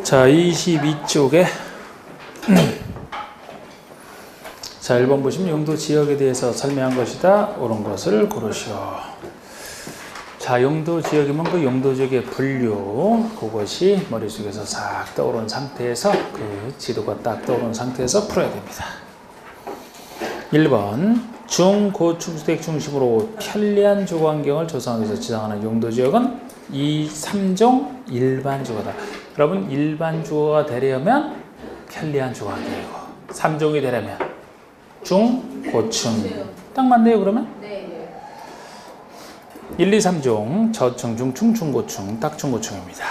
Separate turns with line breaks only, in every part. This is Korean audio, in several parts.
자, 22쪽에 자, 1번 보시면 용도 지역에 대해서 설명한 것이다. 옳은 것을 고르시오. 자, 용도 지역이면 그 용도 지역의 분류, 그것이 머릿속에서 싹 떠오른 상태에서 그 지도가 딱 떠오른 상태에서 풀어야 됩니다. 1번 중, 고, 축주택 중심으로 편리한 주거 환경을 조성하기 위해서 지정하는 용도 지역은 2, 3종 일반 주거다. 여러분, 일반 주거가 되려면 편리한 주거 환경이고 3종이 되려면 중, 고층. 딱 맞네요, 그러면?
네.
1, 2, 3종 저층, 중층, 중고층, 딱 중고층입니다.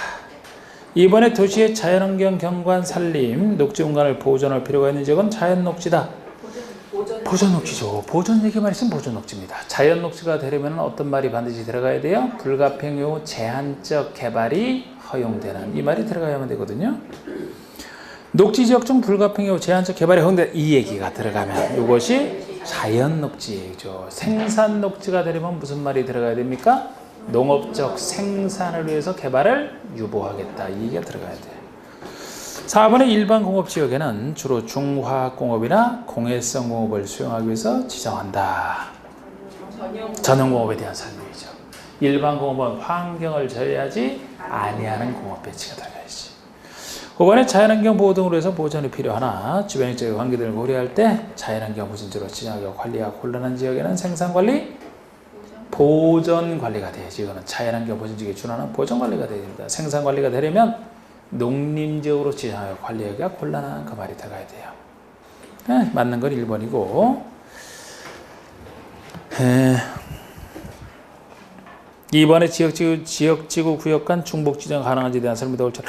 이번에 도시의 자연환경 경관 산림, 녹지 공간을 보존할 필요가 있는 지역은 자연녹지다. 보존 녹지죠. 보존 얘기만 있으면 보존 녹지입니다. 자연 녹지가 되려면 어떤 말이 반드시 들어가야 돼요? 불가평요 제한적 개발이 허용되는 이 말이 들어가야만 되거든요. 녹지 지역 중 불가평요 제한적 개발이 허용되는 이 얘기가 들어가면 이것이 자연 녹지 얘기죠. 생산 녹지가 되려면 무슨 말이 들어가야 됩니까? 농업적 생산을 위해서 개발을 유보하겠다. 이 얘기가 들어가야 돼요. 4번의 일반 공업지역에는 주로 중화학공업이나 공해성 공업을 수용하기 위해서 지정한다. 전용공업에 대한 설명이죠. 일반 공업은 환경을 저해하지 아니하는 공업 배치가 들어가야지. 5번의 자연환경 보호 등으로 해서 보존이 필요하나 주변 지역의 관계들을 고려할 때 자연환경 보존지로 지정하기가 관리가 곤란한 지역에는 생산관리, 보존관리가 돼야지. 이거는 자연환경 보존지역에 준하는 보존관리가 돼야 됩니다. 생산관리가 되려면 농림지역으로 지정하여 관리하기가 곤란한 그 말이 들어가야 돼요. 네, 맞는 건 1번이고 2번의 지역지구 구역 간 중복지정 가능한지에 대한 설명이 옳죠.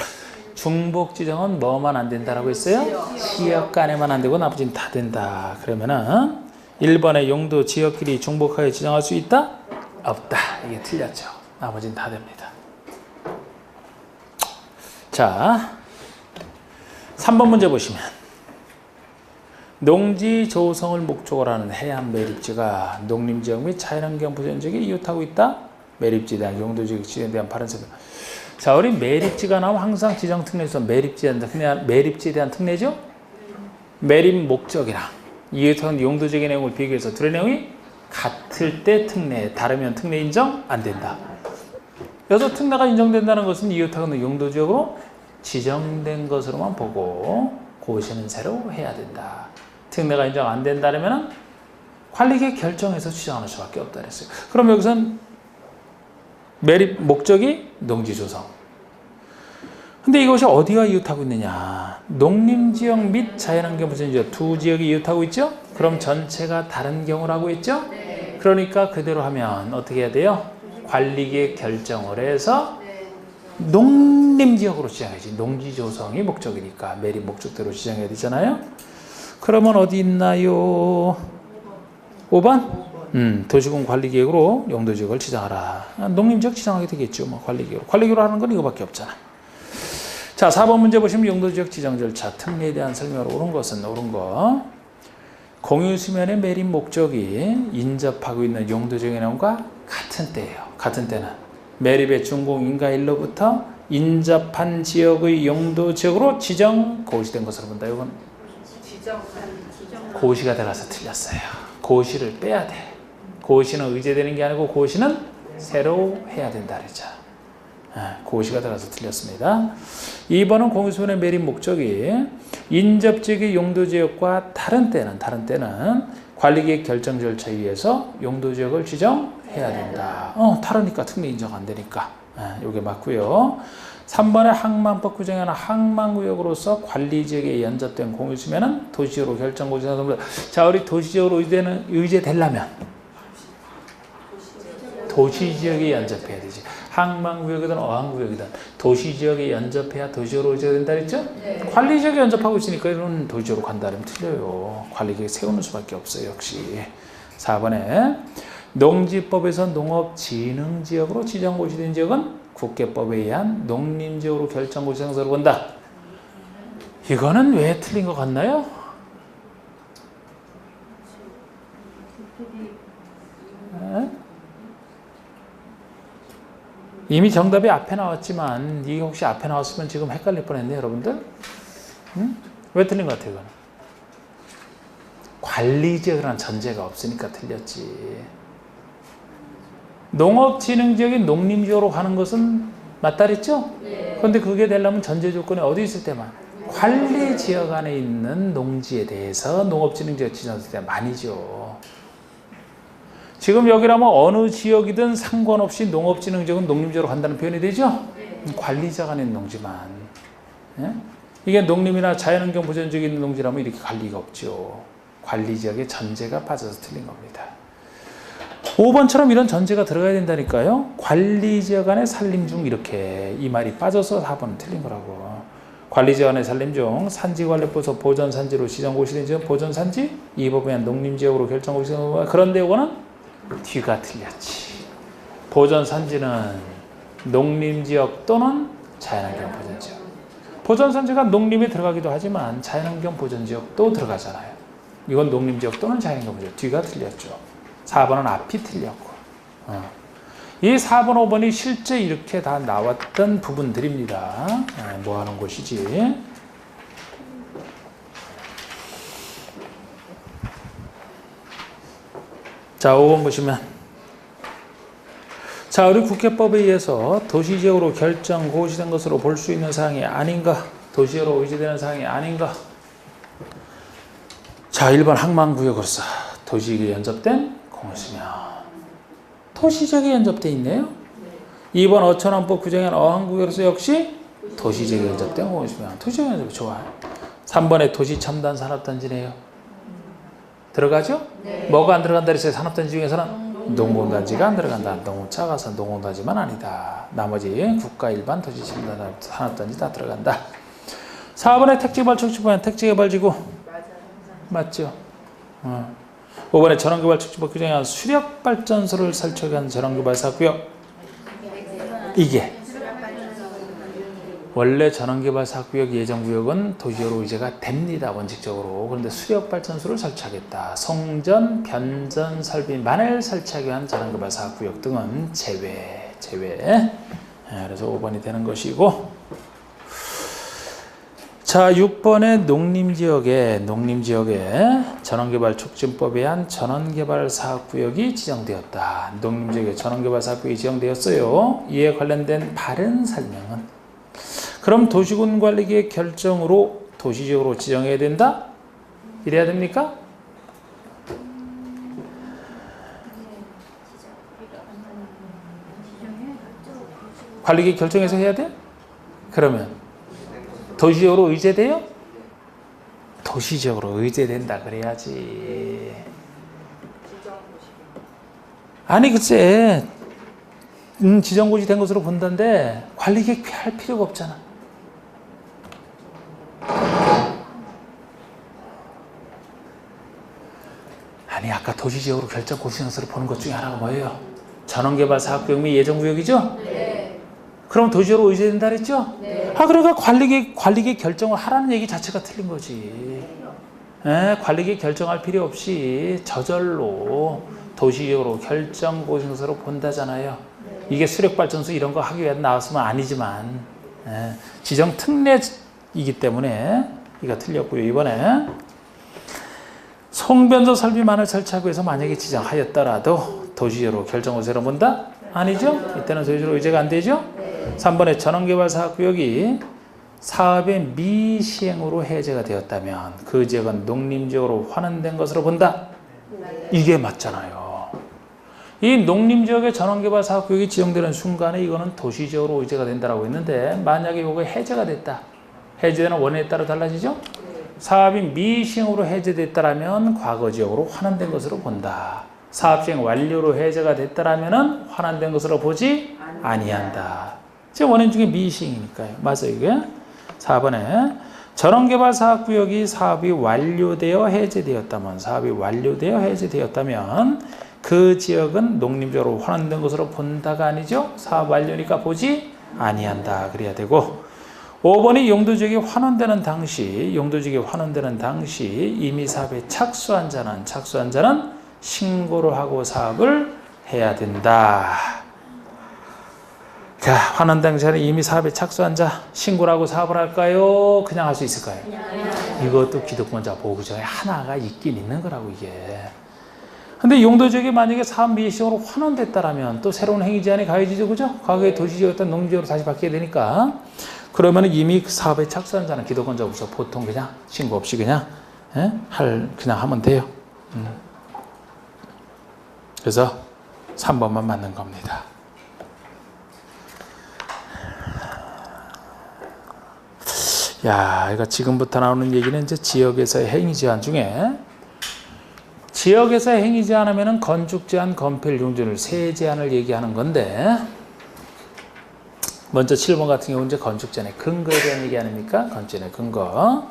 중복지정은 뭐만 안 된다라고 했어요? 지역 간에만 안 되고 나머지는 다 된다. 그러면은 1번의 용도 지역끼리 중복하여 지정할 수 있다? 없다. 이게 틀렸죠. 나머지는 다 됩니다. 자, 3번 문제 보시면 농지 조성을 목적으로 하는 해안 매립지가 농림지역 및 자연환경 보존지역에 이웃하고 있다. 매립지에 대한 용도지역 지정에 대한 바른 설명. 자, 우리 매립지가 나오면 항상 지정 특례에서 매립지에 대한 특례죠. 매립 목적이랑 이웃하는 용도지역의 내용을 비교해서 둘의 내용이 같을 때 특례, 다르면 특례 인정 안 된다. 여기서 특례가 인정된다는 것은 이웃하고는 용도지역으로 지정된 것으로만 보고 고시는 새로 해야 된다. 특례가 인정 안 된다면 관리계획 결정해서 지정하는 수밖에 없다 그랬어요. 그럼 여기서는 매립 목적이 농지조성. 근데 이것이 어디가 이웃하고 있느냐? 농림지역 및 자연환경 보존지역 두 지역이 이웃하고 있죠? 그럼 전체가 다른 경우라고 했죠? 그러니까 그대로 하면 어떻게 해야 돼요? 관리계획 결정을 해서 농림지역으로 지정해야지. 농지조성이 목적이니까 매립 목적대로 지정해야 되잖아요. 그러면 어디 있나요? 5번? 도시군 관리계획으로 용도지역을 지정하라. 농림지역 지정하게 되겠죠. 뭐 관리계획으로 하는 건 이거밖에 없잖아. 자, 4번 문제 보시면 용도지역 지정 절차 특례에 대한 설명으로 옳은 것은 옳은 거. 공유수면의 매립 목적이 인접하고 있는 용도지역의 내용과 같은 때예요. 같은 때는 매립의 준공인가일로부터 인접한 지역의 용도지역으로 지정 고시된 것으로 본다. 이건 고시가 들어가서 틀렸어요. 고시를 빼야 돼. 고시는 의제되는 게 아니고 고시는 새로 해야 된다 그랬죠. 고시가 들어가서 틀렸습니다. 2번은 공유수면의 매립 목적이 인접지역의 용도지역과 다른 때는 관리계획 결정 절차에 의해서 용도지역을 지정해야 된다. 다르니까 특례 인정 안 되니까. 이게 맞고요. 3번의 항만법 규정에는 항만구역으로서 관리지역에 연접된 공유수면은 도시지역으로 결정 고시합니다. 자, 우리 도시지역으로 의제되려면 도시지역에 연접해야 되지. 항만구역이든 어항구역이든 도시지역에 연접해야 도시지역으로 의제된다 그랬죠? 관리지역에 연접하고 있으니까 이런 도시지역으로 간다면 틀려요. 관리계획 세우는 수밖에 없어요. 역시 4번에 농지법에서 농업진흥지역으로 지정고시된 지역은 국계법에 의한 농림지역으로 결정고시 상서로 본다. 이거는 왜 틀린 것 같나요? 이미 정답이 앞에 나왔지만 이게 혹시 앞에 나왔으면 지금 헷갈릴 뻔했네요, 여러분들. 응? 왜 틀린 것 같아요, 이거는? 관리지역이라는 전제가 없으니까 틀렸지. 농업진흥지역이 농림지역으로 가는 것은 맞다 그랬죠? 그런데 그게 되려면 전제 조건이 어디 있을 때만? 관리지역 안에 있는 농지에 대해서 농업진흥지역 지정될 때만이죠. 지금 여기라면 어느 지역이든 상관없이 농업진흥지역은 농림지역으로 간다는 표현이 되죠? 관리지역 안에 있는 농지만. 예? 이게 농림이나 자연환경 보전지역에 있는 농지라면 이렇게 관리가 없죠. 관리지역의 전제가 빠져서 틀린 겁니다. 5번처럼 이런 전제가 들어가야 된다니까요. 관리지역 안에 산림 중 이렇게 이 말이 빠져서 4번은 틀린 거라고. 관리지역 안에 산림 중 산지관리법에서 보전산지로 지정고시된 지역은 보전산지, 이 법에 의한 농림지역으로 결정고시된. 그런데 이거는 뒤가 틀렸지. 보전산지는 농림지역 또는 자연환경 보전지역. 보전산지가 농림에 들어가기도 하지만 자연환경 보전지역도 들어가잖아요. 이건 농림지역 또는 자연환경 보전지역. 뒤가 틀렸죠. 4번은 앞이 틀렸고. 이 4번, 5번이 실제 이렇게 다 나왔던 부분들입니다. 뭐 하는 곳이지? 자, 5번 보시면. 자, 우리 국회법에 의해서 도시지역으로 결정 고시된 것으로 볼 수 있는 사항이 아닌가? 도시지역으로 의지되는 사항이 아닌가? 자, 1번 항만구역으로서 도시지역에 연접된 공시면 도시지역에 연접돼 있네요. 2번 어천원법 규정한 어항구역으로서 역시 도시지역에 연접된 공시면 도시지역에 연접. 좋아요. 3번에 도시첨단산업단지네요. 들어가죠? 네. 뭐가 안 들어간다 그랬어요? 산업단지 중에서는 농공단지가 안 들어간다. 너무 작아서 농공단지만 아니다. 나머지 국가 일반 도시첨단산업단지 다 들어간다. 4번에 택지개발 촉진법엔 택지개발지구 맞죠? 5번에 전원개발 촉진법 규정한 수력발전소를 설치하기 위한 전원개발 사업구역. 이게 원래 전원개발 사업구역 예정구역은 도시지역으로 의제가 됩니다. 원칙적으로. 그런데 수력발전소를 설치하겠다. 송전, 변전, 설비만을 설치하기 위한 전원개발 사업구역 등은 제외. 그래서 5번이 되는 것이고. 자, 6번의 농림지역에 전원개발 촉진법에 의한 전원개발사업구역이 지정되었다. 농림지역에 전원개발사업구역이 지정되었어요. 이에 관련된 바른 설명은? 그럼 도시군관리계획 결정으로 도시지역으로 지정해야 된다? 이래야 됩니까? 관리계획 결정해서 해야 돼? 그러면 도시지역으로 의제돼요? 도시지역으로 의제된다 그래야지. 아니 글쎄 지정고시 된 것으로 본다는데 관리계획 할 필요가 없잖아. 아니 아까 도시지역으로 결정고시된 것으로 보는 것 중에 하나가 뭐예요? 전원개발 사업구역 및 예정구역이죠? 네. 그럼 도시지역으로 의제된다 그랬죠? 네. 그러니까 관리계획 결정을 하라는 얘기 자체가 틀린 거지. 관리계획 결정할 필요 없이 저절로 도시지역으로 결정고시로 본다잖아요. 이게 수력발전소 이런 거 하기 위해 나왔으면 아니지만 지정 특례이기 때문에 이거 틀렸고요. 이번에 송변소 설비만을 설치하기 위해서 만약에 지정하였더라도 도시지역으로 결정고시로 본다? 아니죠? 이때는 도시지역으로 의제가 안 되죠? 3번에 전원개발 사업구역이 사업의 미시행으로 해제가 되었다면 그 지역은 농림지역으로 환원된 것으로 본다? 이게 맞잖아요. 이 농림지역의 전원개발 사업구역이 지정되는 순간에 이거는 도시지역으로 의제가 된다고 했는데 만약에 이거 해제가 됐다. 해제되는 원인에 따라 달라지죠? 사업이 미시행으로 해제됐다면 과거지역으로 환원된 것으로 본다. 사업시행 완료로 해제가 됐다면 환원된 것으로 보지 아니한다. 제 원인 중에 미시행이니까요. 맞아요 이게. 4번에 전원개발 사업구역이 사업이 완료되어 해제되었다면 그 지역은 농림지역으로 환원된 것으로 본다가 아니죠. 사업 완료니까 보지 아니한다 그래야 되고. 5번이 용도지역이 환원되는 당시 이미 사업에 착수한 자는 신고를 하고 사업을 해야 된다. 자, 환원 당시에는 이미 사업에 착수한 자 신고를 하고 사업을 할까요? 그냥 할 수 있을까요? 이것도 기득권자 보호구조에 하나가 있긴 있는 거라고 이게. 근데 용도지역이 만약에 사업 미시적으로 환원됐다라면 또 새로운 행위 제한이 가해지죠, 그죠? 과거에 도시지역이었던 농지역으로 다시 바뀌게 되니까 그러면 이미 그 사업에 착수한 자는 기득권자로서 보통 그냥 신고 없이 그냥 그냥 하면 돼요. 그래서 3번만 맞는 겁니다. 야, 이거 지금부터 나오는 얘기는 이제 지역에서의 행위 제한 중에 지역에서의 행위 제한하면은 건축 제한, 건폐율, 용적률 세 제한을 얘기하는 건데 먼저 7번 같은 경우는 이제 건축 제한의 근거에 대한 얘기 아닙니까? 건축 제한의 근거.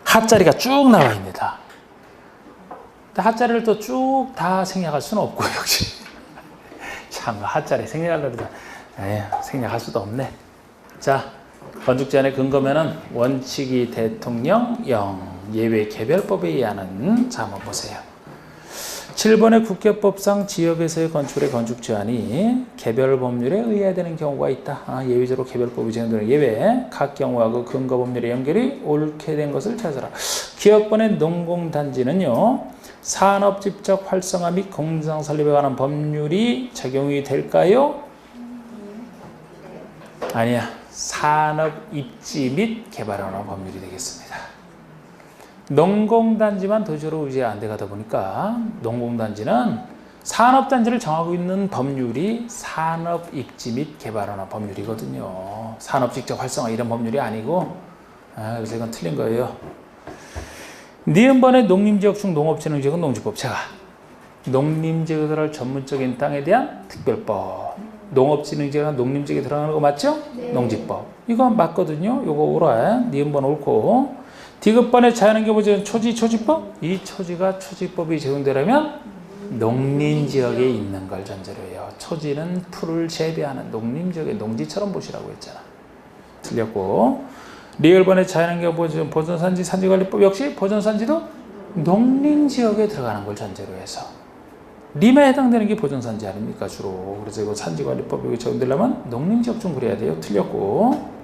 하자리가 쭉 나와 있습니다. 하자리를 또 쭉 다 생략할 수는 없고 역시 참 하자리 생략하려고 생략할 수도 없네. 자, 건축 제한의 근거면은 원칙이 대통령령 예외 개별법에 의하는. 자, 한번 보세요. 7번의 국회법상 지역에서의 건축물의 건축 제한이 개별 법률에 의해야 되는 경우가 있다. 예외적으로 개별법이 제한되는 예외. 각 경우와 그 근거 법률의 연결이 옳게 된 것을 찾아라. 기업권의 농공단지는요, 산업 집적 활성화 및 공장 설립에 관한 법률이 적용이 될까요? 아니야. 산업 입지 및 개발에 관한 법률이 되겠습니다. 농공단지만 도시로 의지가 안 돼가다 보니까 농공단지는 산업단지를 정하고 있는 법률이 산업 입지 및 개발에 관한 법률이거든요. 산업 직접 활성화 이런 법률이 아니고, 그래서 이건 틀린 거예요. 니은번의 농림지역 중 농업진흥지역은 농지법. 제가 농림지역에 들어갈 전문적인 땅에 대한 특별법. 농업진흥지역과 농림지역에 들어가는 거 맞죠? 네. 농지법. 이거 맞거든요. 요거 오라. 니은번 옳고. 디귿번의 자연환경보전 초지법. 이 초지가 초지법이 적용되려면 농림지역에 있는 걸 전제로 해요. 초지는 풀을 재배하는 농림지역의 농지처럼 보시라고 했잖아. 틀렸고. 리을번의 자연환경 보존산지 산지관리법 역시 보존산지도 농림지역에 들어가는 걸 전제로 해서 림에 해당되는 게 보존산지 아닙니까 주로. 그래서 이거 산지관리법 여기 적용되려면 농림지역 좀 그래야 돼요. 틀렸고.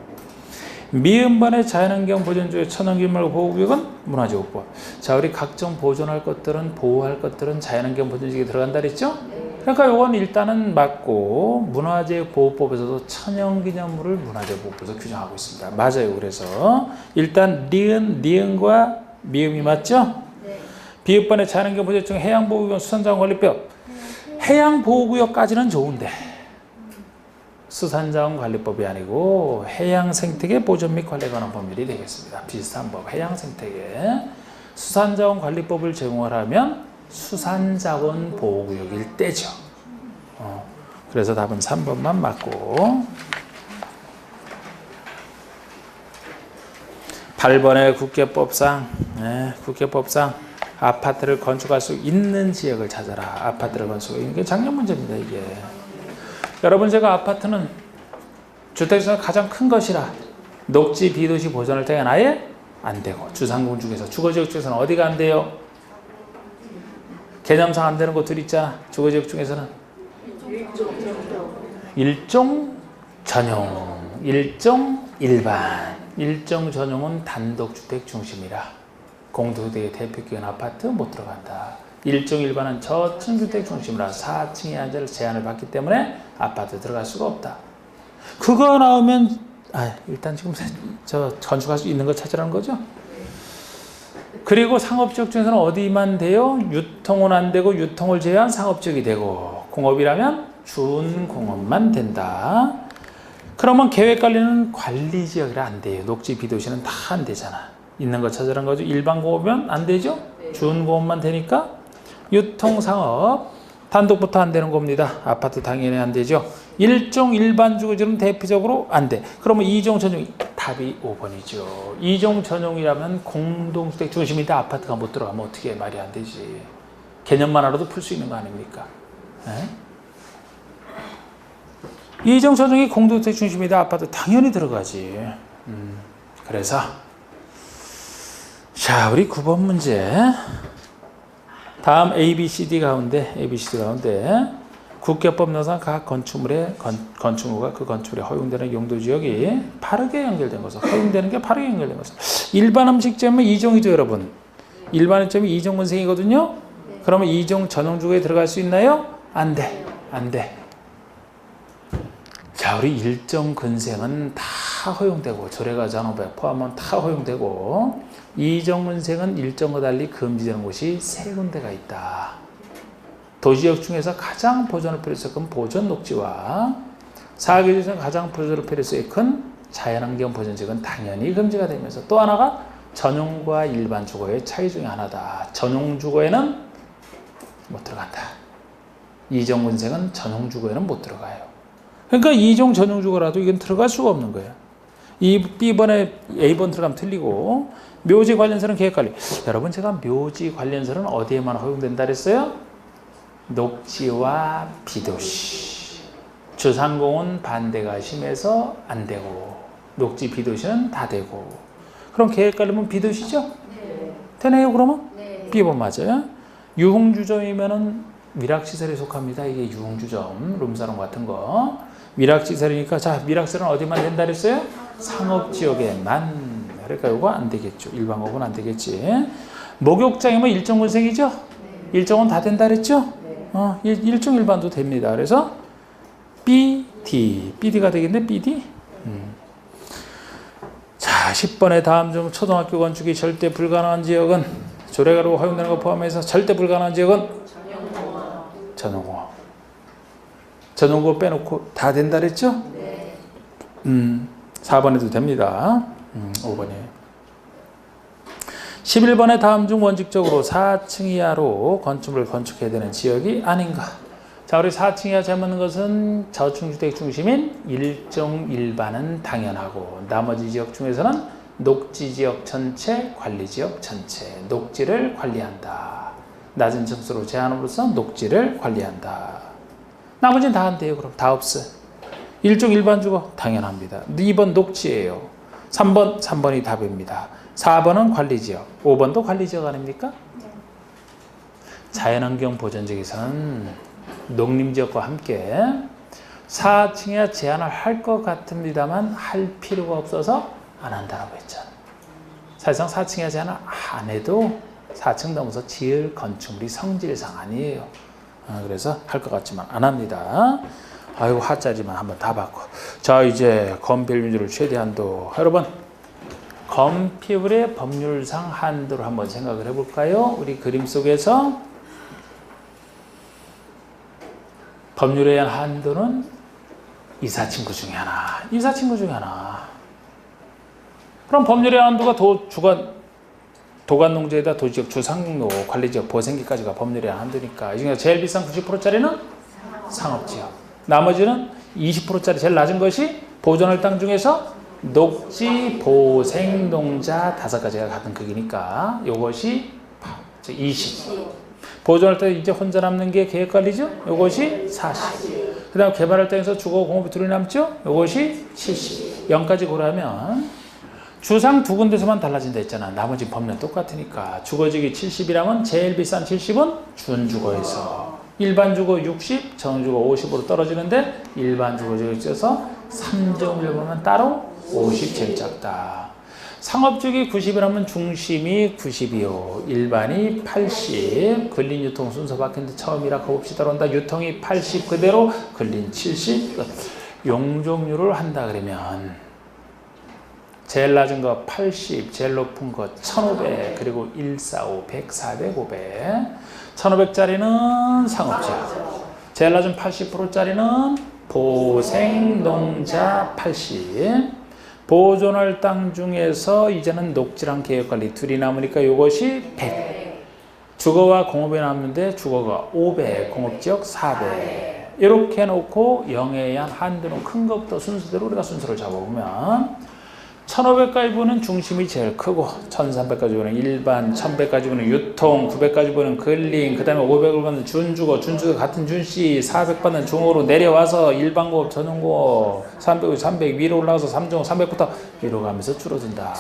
미음번의 자연환경 보존지역 천연기물 보호구역은 문화재보호법. 자, 우리 각종 보존할 것들은 보호할 것들은 자연환경 보존지역에 들어간다 그랬죠? 그러니까 이건 일단은 맞고 문화재보호법에서도 천연기념물을 문화재보호법에서 규정하고 있습니다. 맞아요. 그래서 일단 니은과 미음이 맞죠? 네. 비읍번의 자연환경 보존 중 해양보호구역 수산자원관리법. 해양보호구역까지는 좋은데 수산자원관리법이 아니고 해양생태계 보존 및 관리에 관한 법률이 되겠습니다. 비슷한 법. 해양생태계 수산자원관리법을 적용하려면 수산자원 보호구역일 때죠. 그래서 답은 3번만 맞고. 8번의 국회법상 아파트를 건축할 수 있는 지역을 찾아라. 아파트를 건축할 이게 작년 문제입니다. 이게. 여러분, 제가 아파트는 주택에서 가장 큰 것이라 녹지 비도시 보존할 때가 아예 안 되고, 주상공 중에서 주거지역 중에서는 어디가 안 돼요? 개념상 안 되는 곳들 있잖아. 주거지역 중에서는 일종 전용, 일종 일반. 일종 전용은 단독주택 중심이라 공동주택의 대표기관 아파트 못 들어간다. 일종 일반은 저층주택 중심이라 4층의 한자를 제한을 받기 때문에 아파트 들어갈 수가 없다. 그거 나오면 일단 지금 저 건축할 수 있는 거 찾으라는 거죠. 그리고 상업지역 중에서는 어디만 돼요? 유통은 안 되고 유통을 제외한 상업지역이 되고, 공업이라면 준공업만 된다. 그러면 계획관리는 관리지역이라 안 돼요. 녹지 비도시는 다 안 되잖아. 있는 거 찾으라는 거죠. 일반 공업이면 안 되죠. 준공업만 되니까 유통상업 단독부터 안 되는 겁니다. 아파트 당연히 안 되죠. 일종 일반 주거지는 대표적으로 안 돼. 그러면 이종 전용, 답이 5번이죠. 이종 전용이라면 공동주택 중심인데 아파트가 못 들어가면 어떻게 말이 안 되지. 개념만 알아도 풀 수 있는 거 아닙니까? 이종 전용이 공동주택 중심이다. 아파트 당연히 들어가지. 그래서 자, 우리 9번 문제. 다음 A, B, C, D 가운데 국계법령상 각 건축물의 건축물과 그 건축물에 허용되는 용도지역이 바르게 연결된 것은 허용되는 게 바르게 연결된 것은 일반 음식점은 2종이죠 여러분. 일반 음식점이 2종 군생이거든요. 그러면 2종 전용주거에 들어갈 수 있나요? 안 돼. 안 돼. 자, 우리 일정 근생은 다 허용되고 조례가 잔호백 포함하면 다 허용되고 2종 근생은 일정과 달리 금지되는 곳이 3군데가 있다. 도시지역 중에서 가장 보존의 필요성이 큰 보존 녹지와 사계절 중에서 가장 보존의 필요성이 큰 자연환경 보존지역은 당연히 금지가 되면서 또 하나가 전용과 일반 주거의 차이 중에 하나다. 전용 주거에는 못 들어간다. 2종 근생은 전용 주거에는 못 들어가요. 그러니까 2종 전용 주거라도 이건 들어갈 수가 없는 거예요. 이 B번에 A번 들어가면 틀리고 묘지 관련서는 계획관리. 여러분 제가 묘지 관련서는 어디에만 허용된다 그랬어요? 녹지와 비도시. 주상공은 반대가 심해서 안 되고 녹지 비도시는 다 되고. 그럼 계획관리면 비도시죠? 네. 되네요 그러면? 네. B번 맞아요. 유흥주점이면은 미락시설에 속합니다. 이게 유흥주점, 룸사롱 같은 거. 미락시설이니까 자 미락시설은 어디만 된다 그랬어요? 상업지역에만. 그러니까 이거 안 되겠죠. 일반업은 안 되겠지. 목욕장이면 일정군생이죠? 네. 일정은 다 된다 그랬죠? 네. 일정 일반도 됩니다. 그래서 B, D. BD가 되겠네, BD? 자, 10번의 다음 중 초등학교 건축이 절대 불가능한 지역은 조례가로 허용되는 것 포함해서 절대 불가능한 지역은 전용공업. 전용공업 빼놓고 다 된다 그랬죠? 네. 4번에도 됩니다. 5번에. 11번의 다음 중 원칙적으로 4층 이하로 건축물을 건축해야 되는 지역이 아닌가? 자, 우리 4층 이하 잡는 것은 저층주택 중심인 일종 일반은 당연하고 나머지 지역 중에서는 녹지지역 전체, 관리지역 전체, 녹지를 관리한다. 낮은 층수로 제한함으로써 녹지를 관리한다. 나머지는 다 안 돼요. 그럼 다 없어요. 일종 일반 주거 당연합니다. 2번 녹지예요. 3번이 답입니다. 4번은 관리지역, 5번도 관리지역 아닙니까? 자연환경 보전지역에서는 농림지역과 함께 4층에 제한을 할 것 같습니다만 할 필요가 없어서 안 한다고 했잖아요. 사실상 4층에 제한을 안 해도 4층 넘어서 지을 건축물이 성질상 아니에요. 그래서 할 것 같지만 안 합니다. 아이고 하짜지만 한번 다 바꿔. 자 이제 건폐율을 최대한도. 여러분 건폐율의 법률상 한도를 한번 생각을 해볼까요? 우리 그림 속에서 법률에 의한 한도는 이사친구 중에 하나. 이사친구 중에 하나. 그럼 법률의 한도가 도관농지에다 도지역 주상로 관리지역 보생기까지가 법률의 한도니까 이 중에서 제일 비싼 90%짜리는 상업지역. 나머지는 20%짜리 제일 낮은 것이 보존할 땅 중에서 녹지, 보생농자 5가지가 같은 크기니까 이것이 20. 보존할 때 이제 혼자 남는 게 계획관리죠? 이것이 40. 그 다음 개발할 때에서 주거 공업이 둘이 남죠? 이것이 70. 0까지 고르면 주상 2군데서만 달라진다 했잖아. 나머지 법률 똑같으니까. 주거지역이 70이라면 제일 비싼 70은 준주거에서 일반 주거 60, 전주거 50으로 떨어지는데 일반 주거지역에 있어서 3점을 보면 따로 50 제일 작다. 상업지역이 90이라면 중심이 90이요. 일반이 80. 근린 유통 순서 바뀌는데 처음이라 겁없이 따라온다. 유통이 80 그대로 근린 70. 용적률을 한다 그러면 제일 낮은 거 80, 제일 높은 거 1500, 그리고 145, 100, 400, 500. 1500짜리는 상업지역. 제일 낮은 80%짜리는 보생농자 80. 보존할 땅 중에서 이제는 녹지랑 계획관리 둘이 남으니까 이것이 100. 주거와 공업에 남는데 주거가 500, 공업지역 400. 이렇게 놓고 0에 의한 한도는 큰 것부터 순서대로 우리가 순서를 잡아보면 1500까지 보는 중심이 제일 크고 1300까지 보는 일반, 1100까지 보는 유통, 900까지 보는 근린, 그 다음에 500을 받는 준주거 같은 준씨, 400 받는 중으로 내려와서 일반고업, 전용고업, 300 위로 올라가서 3종, 300부터 위로 가면서 줄어든다.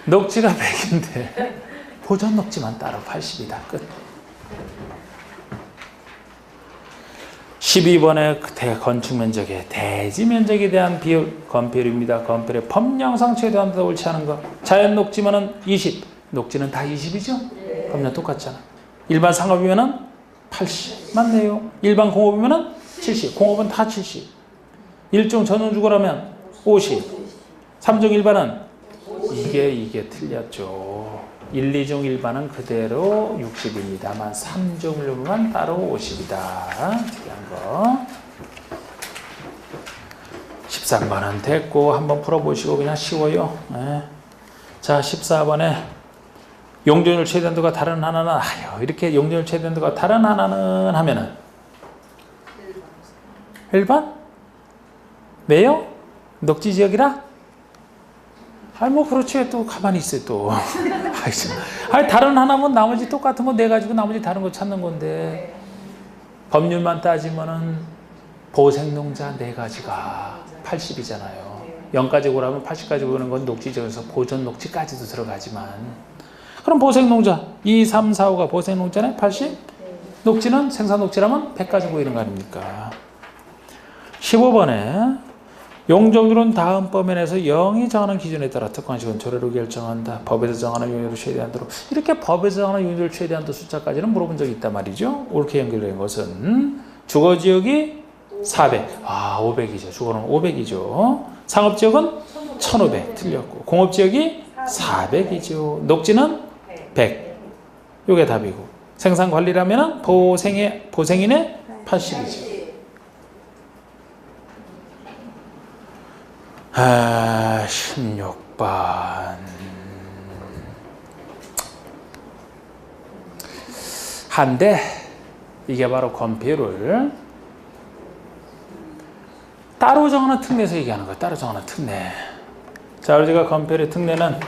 녹지가 100인데 보존 녹지만 따로 80이다. 끝. 12번의 건축 면적의 대지 면적에 대한 비율 건폐율입니다. 건폐율의 법령상 최대한보다 옳지 않은 거. 자연 녹지면은 20. 녹지는 다 20이죠? 그럼요, 똑같잖아. 일반 상업이면은 80. 맞네요. 일반 공업이면은 70. 공업은 다 70. 일종 전원주거라면 50. 3종 일반은 이게 틀렸죠. 1, 2종 일반은 그대로 60입니다만 3종 일반만 따로 50이다. 특이한 거. 13번은 됐고 한번 풀어보시고 그냥 쉬워요. 네. 자, 14번에 용적률 최대한도가 다른 하나는 이렇게 용적률 최대한도가 다른 하나는 하면은 1번? 왜요? 녹지지역이라? 뭐 그렇지 또 가만히 있어요 또. 다른 하나면 나머지 똑같은 거 내 가지고 나머지 다른 거 찾는 건데 법률만 따지면은 보생농자 4가지가 80이잖아요. 0까지 고라면 80까지 고르는 건 녹지지역에서 보존 녹지까지도 들어가지만 그럼 보생농자 2, 3, 4, 5가 보생농자네 80? 녹지는 생산녹지라면 100까지 보이는 거 아닙니까? 15번에 용적률은 다음 범위에서 0이 정하는 기준에 따라 특권식은 조례로 결정한다. 법에서 정하는 용적률 최대한도로. 이렇게 법에서 정하는 용적률 최대한도 숫자까지는 물어본 적이 있단 말이죠. 옳게 연결된 것은 주거지역이 400. 500이죠. 주거는 500이죠. 상업지역은 1500. 틀렸고. 공업지역이 400이죠. 녹지는 100. 요게 답이고. 생산관리라면 보생인의 80이죠. 16번. 한데 이게 바로 건폐율을 따로 정하는 특례에서 얘기하는 거예요. 따로 정하는 특례. 자, 우리가 건폐율의 특례는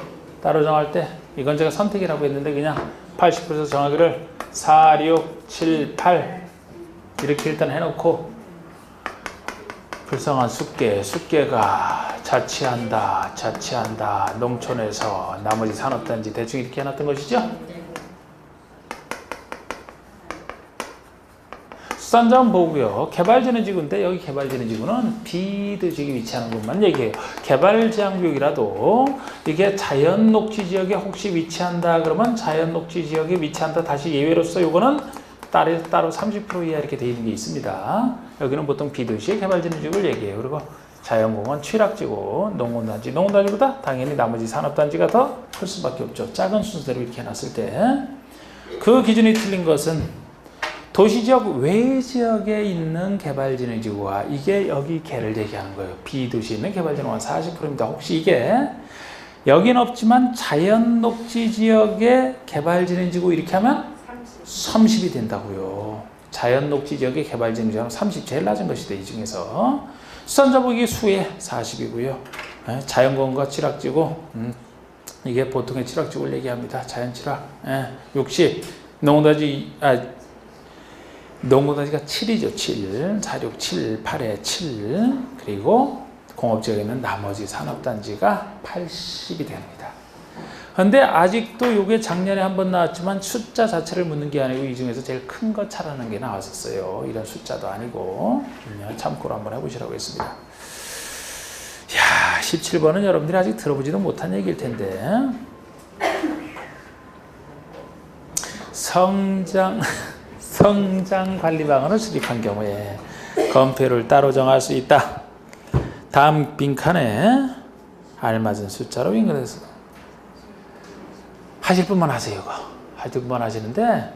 따로 정할 때 이건 제가 선택이라고 했는데 그냥 80%에서 정하기를 4, 6, 7, 8 이렇게 일단 해놓고 불쌍한 숫개가 자치한다. 농촌에서 나머지 산업단지 대충 이렇게 해놨던 것이죠. 수산자원 보고요. 개발진흥지구인데 여기 개발진흥지구는 비도시역에 위치하는 것만 얘기해요. 개발제한구역이라도 이게 자연녹지지역에 혹시 위치한다 그러면 자연녹지지역에 위치한다 다시 예외로서 요거는 따로 30% 이하 이렇게 돼 있는 게 있습니다. 여기는 보통 비도시의 개발진흥지구를 얘기해요. 그리고 자연공원 취락지구, 농업단지보다 당연히 나머지 산업단지가 더 클 수밖에 없죠. 작은 순서대로 이렇게 해놨을 때 그 기준이 틀린 것은 도시지역 외지역에 있는 개발진흥지구와 이게 여기 개를 얘기하는 거예요. 비도시에 있는 개발진흥은 40%입니다. 혹시 이게 여긴 없지만 자연녹지지역의 개발진흥지구 이렇게 하면 30이 된다고요. 자연녹지지역의 개발진흥지구는 30, 제일 낮은 것이다. 이 중에서 수산자복이 수에 40이고요. 자연공원과 취락지구, 이게 보통의 취락지구를 얘기합니다. 자연취락 60, 농구단지가 7이죠. 7, 4, 6, 7, 8에 7, 그리고 공업지역에는 나머지 산업단지가 80이 됩니다. 근데 아직도 이게 작년에 한번 나왔지만 숫자 자체를 묻는 게 아니고 이 중에서 제일 큰 거 차라는 게 나왔었어요. 이런 숫자도 아니고 참고로 한번 해보시라고 했습니다. 야, 17번은 여러분들이 아직 들어보지도 못한 얘기일 텐데 성장관리 방안을 수립한 경우에 건폐율을 따로 정할 수 있다. 다음 빈칸에 알맞은 숫자로 인근해서 하실 분만 하세요. 이거. 하실 분만 하시는데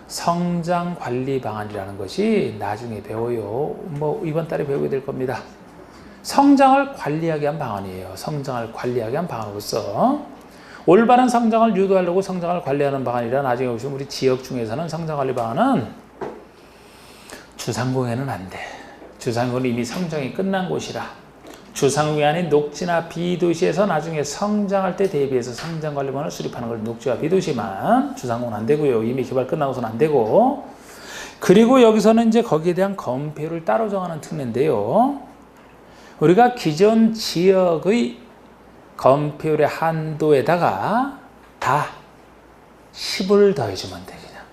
성장관리 방안이라는 것이 나중에 배워요. 이번 달에 배우게 될 겁니다. 성장을 관리하게 한 방안이에요. 성장을 관리하게 한 방안으로서 올바른 성장을 유도하려고 성장을 관리하는 방안이라 나중에 보시면 우리 지역 중에서는 성장관리 방안은 주상공에는 안 돼. 주상공은 이미 성장이 끝난 곳이라 주상공이 아닌 녹지나 비도시에서 나중에 성장할 때 대비해서 성장관리방안을 수립하는 걸 녹지와 비도시만 주상공은 안 되고요. 이미 개발 끝나고서는 안 되고 그리고 여기서는 이제 거기에 대한 건폐율을 따로 정하는 특례인데요. 우리가 기존 지역의 건폐율의 한도에다가 다 10을 더해주면 돼. 그냥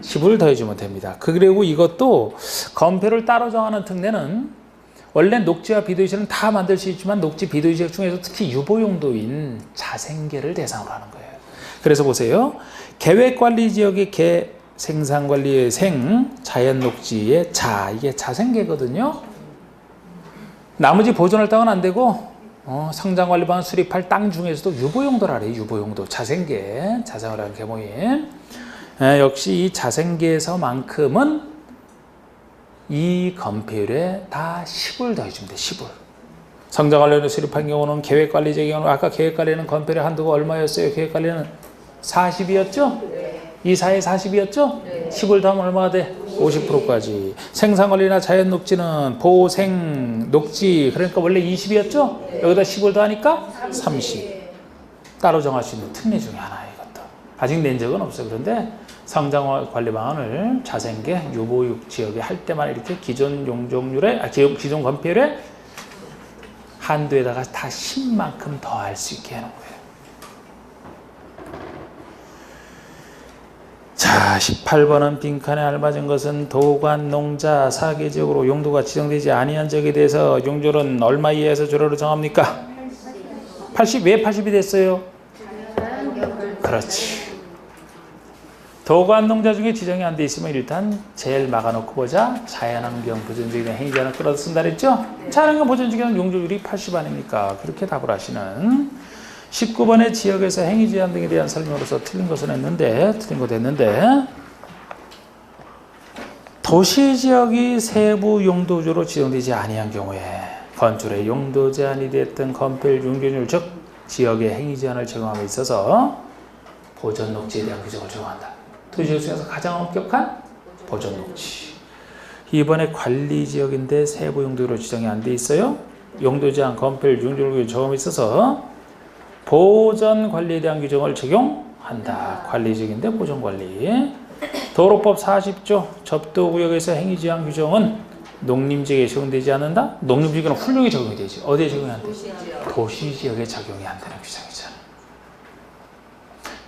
10을 더해주면 됩니다. 그리고 이것도 건폐를 따로 정하는 특례는 원래 녹지와 비도시는 다 만들 수 있지만 녹지 비도시 지역 중에서 특히 유보용도인 자생계를 대상으로 하는 거예요. 그래서 보세요. 계획관리지역의 계, 생산관리의 생, 자연녹지의 자, 이게 자생계거든요. 나머지 보존할 땅은 안 되고 성장관리방을 수립할 땅 중에서도 유보용도라래요. 유보용도, 자생계, 자생활하는 계모임. 역시 이 자생계에서만큼은 이 건폐율에 다 10을 더해주면 돼. 10을. 성장관리를 수립한 경우는 계획관리적 경우는 아까 계획관리는 건폐율 한도가 얼마였어요? 계획관리는 40이었죠?
네.
이 사이에 40이었죠?
네.
10을 더하면 얼마가 돼? 50%까지. 생산관리나 자연녹지는 보생, 녹지 그러니까 원래 20이었죠?
네.
여기다 10을 더하니까 30. 따로 정할 수 있는 특례 중에 하나예요. 이것도. 아직 낸 적은 없어요. 그런데 성장관리 방안을 자생계, 유보육 지역에 할 때만 이렇게 기존 용적률에, 기존 건폐율에 한도에다가 다 10만큼 더할 수 있게 해놓은 거예요. 자, 18번은 빈칸에 알맞은 것은 도관, 농자, 사계지역으로 용도가 지정되지 아니한 지역에 대해서 용적은 얼마 이하에서 조례로 정합니까? 80. 왜 80이 됐어요? 그렇지. 도관, 농자 중에 지정이 안 돼 있으면 일단 제일 막아놓고 보자. 자연환경 보존지역이나 행위자는 끌어서 쓴다 그랬죠? 자연환경 보존지역은 용적률이 80 아닙니까? 그렇게 답을 하시는 19번의 지역에서 행위제한 등에 대한 설명으로서 틀린 것은 했는데, 틀린 거 됐는데, 도시지역이 세부 용도주로 지정되지 아니한 경우에 건축의 용도 제한이 됐던 건폐율 용적률, 즉 지역의 행위 제한을 적용함에 있어서 보존 녹지에 대한 규정을 적용한다. 도시지역 중에서 가장 엄격한 보존 녹지. 이번에 관리지역인데 세부 용도로 지정이 안 돼 있어요. 용도 제한, 건폐율 용적률 적용에 있어서 보전 관리에 대한 규정을 적용한다. 관리지역인데 보전 관리. 도로법 40조 접도구역에서 행위제한 규정은 농림지역에 적용되지 않는다. 농림지역은 훌륭히 적용이 되지. 어디에 적용이 안 되지? 도시지역에 적용이 안 되는 규정이잖아.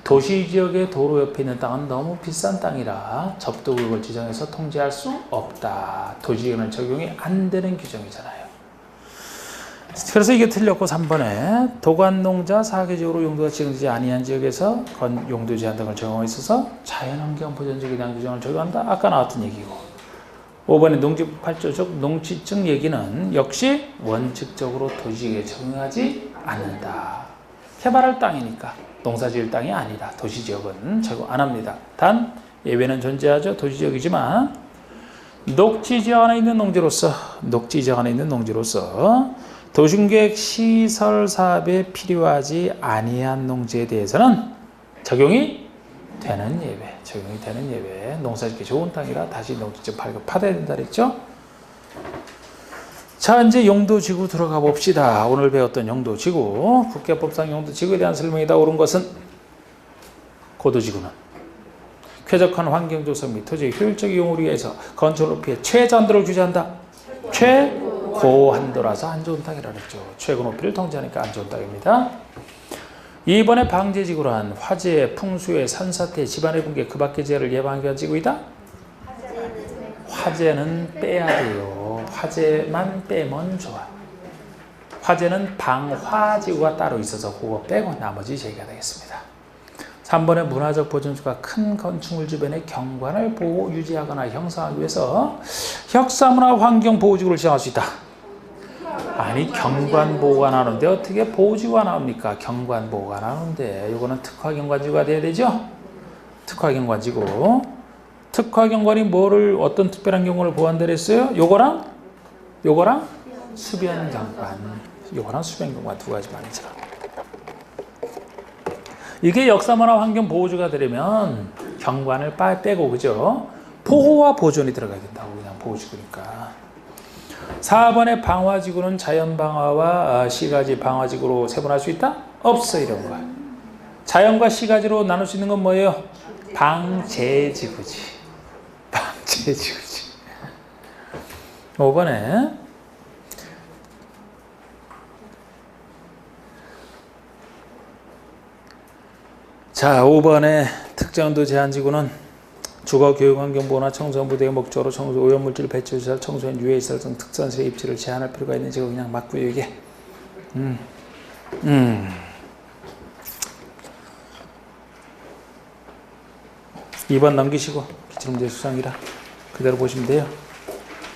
도시지역의 도로 옆에 있는 땅은 너무 비싼 땅이라 접도구역을 지정해서 통제할 수 없다. 도시지역에는 적용이 안 되는 규정이잖아요. 그래서 이게 틀렸고 3번에 도관농자 사계지역으로 용도가 지정되지 아니한 지역에서 용도 제한 등을 적용하고 있어서 자연환경 보존지역에 대한 규정을 적용한다. 아까 나왔던 얘기고 5번에 농지 8조적 농지증 얘기는 역시 원칙적으로 도시지역에 적용하지 않는다. 개발할 땅이니까 농사지을 땅이 아니다. 도시지역은 적용 안 합니다. 단 예외는 존재하죠. 도시지역이지만 녹지지역 안에 있는 농지로서 도심계획 시설 사업에 필요하지 아니한 농지에 대해서는 적용이 되는 예외. 농사짓기 좋은 땅이라 다시 농지증 발급받아야 된다 그랬죠? 자, 이제 용도지구 들어가 봅시다. 오늘 배웠던 용도지구, 국계법상 용도지구에 대한 설명이다. 옳은 것은 고도지구는 쾌적한 환경 조성 및 토지의 효율적 이용을 위해서 건축 높이의 최저한도를 규제한다. 최고한도라서 안 좋은 땅이라 그랬죠. 최고 높이를 통제하니까 안 좋은 땅입니다. 2번에 방제지구란 화재, 풍수해, 산사태, 집안의 붕괴 그 밖의 재해를 예방하기 위한 지구이다. 화재는 빼야 돼요. 화재만 빼면 좋아. 화재는 방화지구가 따로 있어서 그거 빼고 나머지 제기가 되겠습니다. 3번에 문화적 보존수가 큰 건축물 주변의 경관을 보호, 유지하거나 형성하기 위해서 역사문화 환경 보호지구를 지정할 수 있다. 아니 경관 보호가 나오는데 어떻게 보호지구가 나옵니까? 경관 보호가 나오는데 이거는 특화경관지구가 돼야 되죠? 특화경관지구. 특화경관이 뭐를 어떤 특별한 경관을 보호한다 그랬어요? 요거랑 수변경관. 요거랑 수변경관 두 가지 말이죠. 이게 역사문화 환경 보호지구가 되려면 경관을 빼고 그죠? 보호와 보존이 들어가야 된다고. 그냥 보호지구니까. 4번의 방화지구는 자연방화와 시가지 방화지구로 세분할 수 있다? 없어. 이런 거야. 자연과 시가지로 나눌 수 있는 건 뭐예요? 방제지구지. 방제지구지. 5번에 자, 5번에 특정도 제한지구는 주거 교육 환경 보호나 청소년 부대의 목적으로 청소 오염물질 배출 시설 청소년 유해 시설 등 특선시설 입지를 제한할 필요가 있는지 그냥 맞고요 이게. 2번 넘기시고 기출문제 수상이라 그대로 보시면 돼요.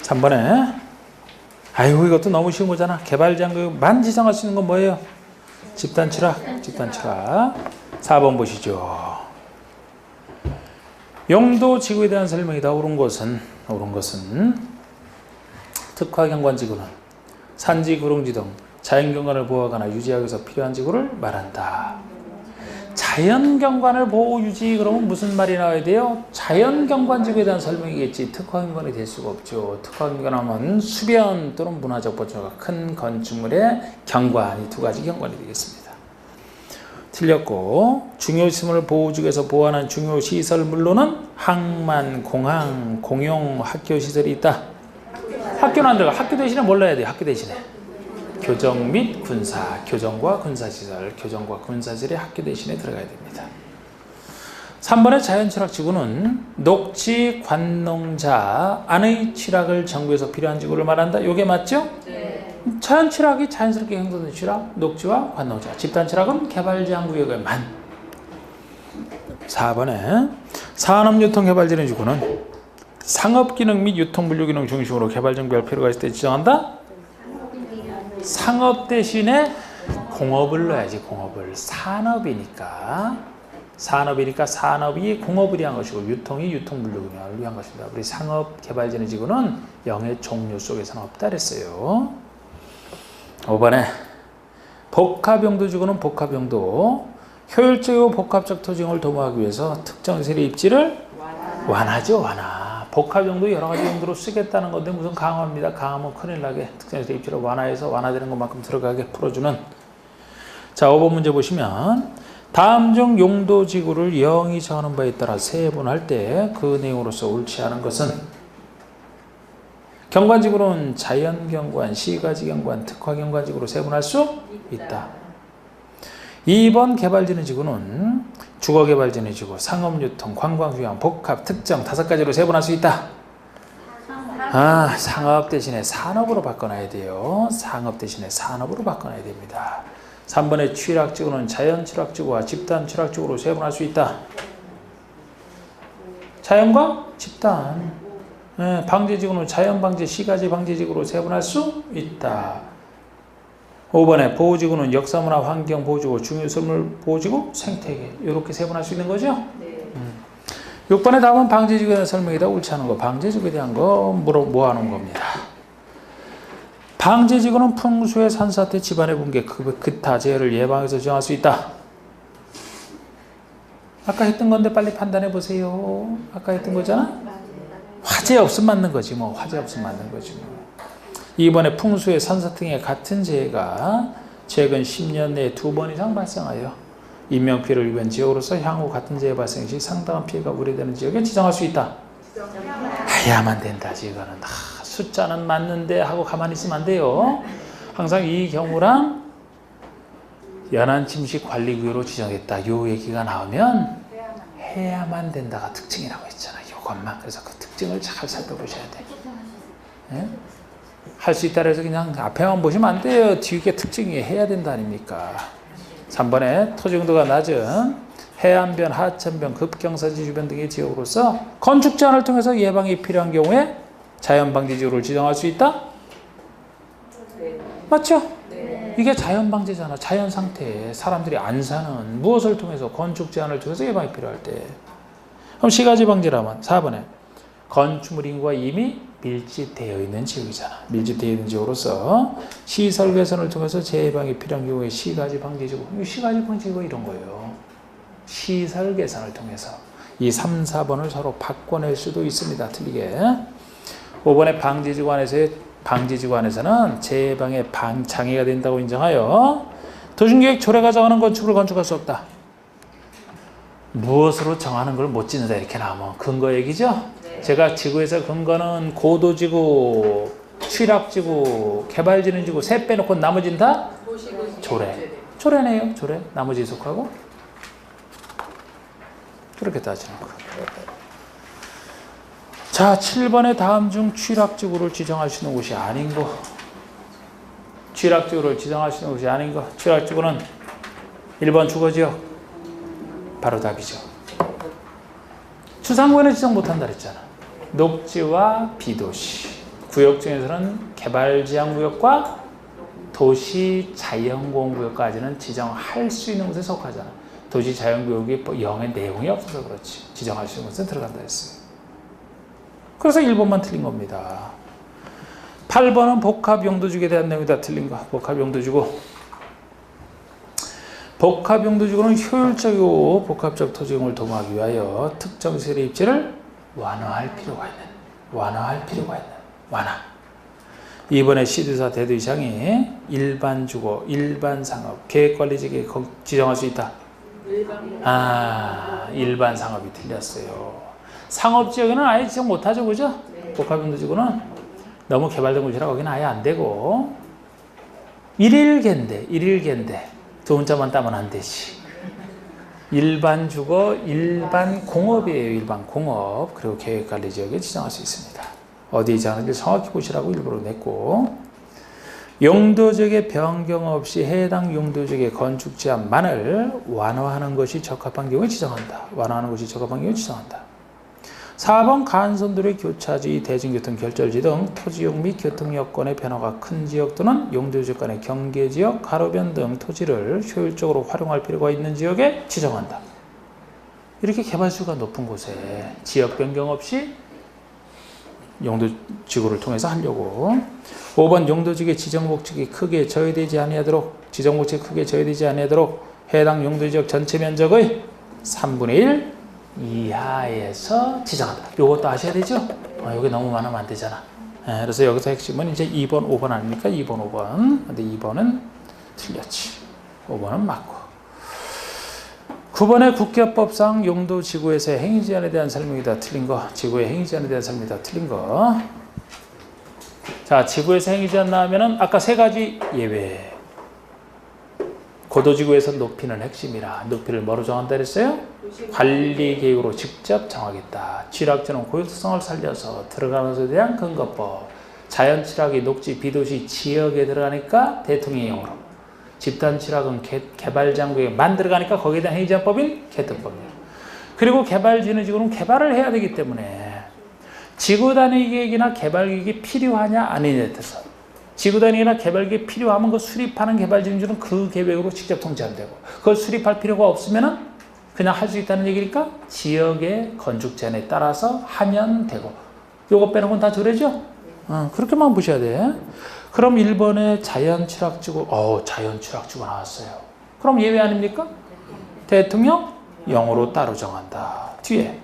3번에 아이고 이것도 너무 쉬운 거잖아. 개발장만 지정할 수 있는 건 뭐예요? 집단 철학. 4번 보시죠. 용도 지구에 대한 설명이다. 옳은 것은 특화경관지구는 산지, 구릉지 등 자연경관을 보호하거나 유지하기 위해서 필요한 지구를 말한다. 자연경관을 보호 유지 그러면 무슨 말이 나와야 돼요? 자연경관지구에 대한 설명이겠지. 특화경관이 될 수가 없죠. 특화경관하면 수변 또는 문화적 보존가 큰 건축물의 경관, 이 두 가지 경관이 되겠습니다. 틀렸고 중요시설을 보호지구에서 보호하는 중요시설물로는 항만, 공항, 공용 학교시설이 있다. 학교는 안 들어가. 학교 대신에 뭘 넣어야 돼요? 학교 대신에 교정 및 군사, 교정과 군사시설, 교정과 군사시설이 학교 대신에 들어가야 됩니다. 3번의 자연철학지구는 녹지 관농자 안의 취락을 정부에서 필요한 지구를 말한다. 이게 맞죠? 네. 자연철학이 자연스럽게 형성된 취락, 녹지와 관농자. 집단철학은 개발제한구역에만. 4번에 산업유통개발진흥지구는 상업기능 및 유통분류기능 중심으로 개발정비할 필요가 있을 때 지정한다. 상업 대신에 공업을 넣어야지. 공업을. 산업이니까 산업이 공업을 위한 것이고 유통이 유통분류기능을 위한 것입니다. 우리 상업개발진흥지구는 영의 종류 속에서는 없다 그랬어요. 5번에 복합용도지구는 복합용도 효율적이고 복합적 토지용을 도모하기 위해서 특정 세대 입지를 완화죠. 완화. 복합용도 여러 가지 용도로 쓰겠다는 건데 무슨 강화입니다. 강화하면 큰일 나게 특정 세대 입지를 완화해서 완화되는 것만큼 들어가게 풀어주는. 자, 5번 문제 보시면 다음 중 용도지구를 영이 정하는 바에 따라 세분할 때 그 내용으로서 옳지 않은 것은 경관지구는 자연경관, 시가지경관, 특화경관지구로 세분할 수 있다. 2번 개발진흥지구는 주거개발진흥지구, 상업유통, 관광휴양, 복합, 특정 5가지로 세분할 수 있다. 상업 대신에 산업으로 바꿔놔야 돼요. 상업 대신에 산업으로 바꿔놔야 됩니다. 3번의 취락지구는 자연취락지구와 집단취락지구로 세분할 수 있다. 자연과 집단. 방제지구는 자연방제, 시가지 방제지구로 세분할 수 있다. 5번에 보호지구는 역사문화 환경 보호지구, 중요설물 보호지구, 생태계 이렇게 세분할 수 있는 거죠? 네. 6번에 답은 방제지구에 대한 설명이다. 옳지 않은 거. 방제지구에 대한 거 모아놓은 겁니다. 방제지구는 풍수의 산사태, 집안의 붕괴, 기타 재해를 예방해서 정할 수 있다. 아까 했던 건데 빨리 판단해 보세요. 아까 했던 거잖아? 화재 없으면 맞는 거지 뭐. 화재 없으면 맞는 거지 뭐. 이번에 풍수의 산사태 등의 같은 재해가 최근 10년 내에 2번 이상 발생하여 인명피해를 입은 지역으로서 향후 같은 재해 발생 시 상당한 피해가 우려되는 지역에 지정할 수 있다. 해야만 된다. 이거는 숫자는 맞는데 하고 가만히 있으면 안 돼요. 항상 이 경우랑 연안침식관리구역으로 지정했다. 요 얘기가 나오면 해야만 된다가 특징이라고 했잖아요. 이것만. 그래서 그 특징을 잘 살펴보셔야 돼. 네? 할 수 있다 해서 그냥 앞에만 보시면 안 돼요. 뒤에 특징이 해야 된다 아닙니까? 3번에 토지 용도가 낮은 해안변, 하천변, 급경사지 주변 등의 지역으로서 건축 제한을 통해서 예방이 필요한 경우에 자연방제지구를 지정할 수 있다? 네. 맞죠? 네. 이게 자연방제잖아. 자연상태에 사람들이 안 사는 무엇을 통해서 건축 제한을 통해서 예방이 필요할 때. 그럼 시가지 방제라면 4번에 건축물 인구가 이미 밀집되어 있는 지역이잖아. 밀집되어 있는 지역으로서 시설 개선을 통해서 재예방이 필요한 경우에 시가지 방제지구. 시가지 방제지구 이런 거예요. 시설 개선을 통해서. 이 3, 4번을 서로 바꿔낼 수도 있습니다. 틀리게. 5번의 방제지구 안에서는 재예방에 장애가 된다고 인정하여 도심계획 조례가 정하는 건축을 건축할 수 없다. 무엇으로 정하는 걸 못 짓는다 이렇게 나오면 근거 얘기죠? 네. 제가 지구에서 근거는 고도지구, 취락지구, 개발진흥지구 셋 빼놓고 나머지는 다 조례. 조례네요. 조례. 나머지 속하고 그렇게 따지는 거. 자, 7번의 다음 중 취락지구를 지정하시는 곳이 아닌 거. 취락지구를 지정하시는 곳이 아닌 거. 취락지구는 1번 주거지역. 바로 답이죠. 추상구에는 지정 못한다 그랬잖아. 녹지와 비도시. 구역 중에서는 개발지향구역과 도시자연공원구역까지는 지정할 수 있는 곳에 속하잖아. 도시자연구역이 영의 내용이 없어서 그렇지. 지정할 수 있는 곳에 들어간다 했어요. 그래서 1번만 틀린 겁니다. 8번은 복합용도지구에 대한 내용이 다 틀린 거. 복합용도지구. 복합용도지구는 효율적이고 복합적 토지용을 도모하기 위하여 특정 시설의 입지를 완화할 필요가 있는. 완화. 이번에 시도사 대도시장이 일반 주거, 일반 상업, 계획관리지역에 지정할 수 있다. 일반 상업이 틀렸어요. 상업지역에는 아예 지정 못하죠, 그죠? 복합용도지구는 너무 개발된 곳이라 거기는 아예 안 되고 일일개인데 두 문자만 따면 안 되지. 일반 주거, 일반 공업이에요. 일반 공업. 그리고 계획관리지역에 지정할 수 있습니다. 어디에 지정하는지 정확히 보시라고 일부러 냈고, 용도지역의 변경 없이 해당 용도지역의 건축 제한만을 완화하는 것이 적합한 경우에 지정한다. 4번 간선도로의 교차지, 대중교통 결절지 등 토지용 및 교통 여건의 변화가 큰 지역 또는 용도지역 간의 경계지역, 가로변 등 토지를 효율적으로 활용할 필요가 있는 지역에 지정한다. 이렇게 개발수가 높은 곳에 지역 변경 없이 용도지구를 통해서 하려고. 5번 용도지구의 지정목적이 크게 저해되지 아니하도록 해당 용도지역 전체 면적의 3분의 1 이하에서 지정한다. 이것도 아셔야 되죠? 여기 너무 많으면 안 되잖아. 그래서 여기서 핵심은 이제 2번, 5번 아닙니까? 2번, 5번. 근데 2번은 틀렸지. 5번은 맞고. 9번의 국회법상 용도지구에서의 행위제한에 대한 설명이 다 틀린 거. 지구의 행위제한에 대한 설명이 다 틀린 거. 자, 지구에서 행위제한 나오면은 아까 세 가지 예외. 고도지구에서 높이는 핵심이라. 높이를 뭐로 정한다 그랬어요? 관리계획으로 직접 정하겠다. 취락지는 고유성을 살려서 들어가는 것에 대한 근거법. 자연취락이 녹지, 비도시, 지역에 들어가니까 대통령령으로. 집단취락은 개발장구에만 들어가니까 거기에 대한 행위제한법인 개특법이에요. 그리고 개발진흥지구는 개발을 해야 되기 때문에 지구단위계획이나 개발계획이 필요하냐 아니냐에 따라서 지구단위나 개발계획이 필요하면 그 수립하는 개발진흥지구는 그 계획으로 직접 통제하면 되고, 그걸 수립할 필요가 없으면 그냥 할 수 있다는 얘기니까 지역의 건축 제한에 따라서 하면 되고, 요거 빼는 건 다 조례죠? 그렇게만 보셔야 돼. 그럼 1번에 자연취락지구, 자연취락지구 나왔어요. 그럼 예외 아닙니까? 대통령 0으로 따로 정한다. 뒤에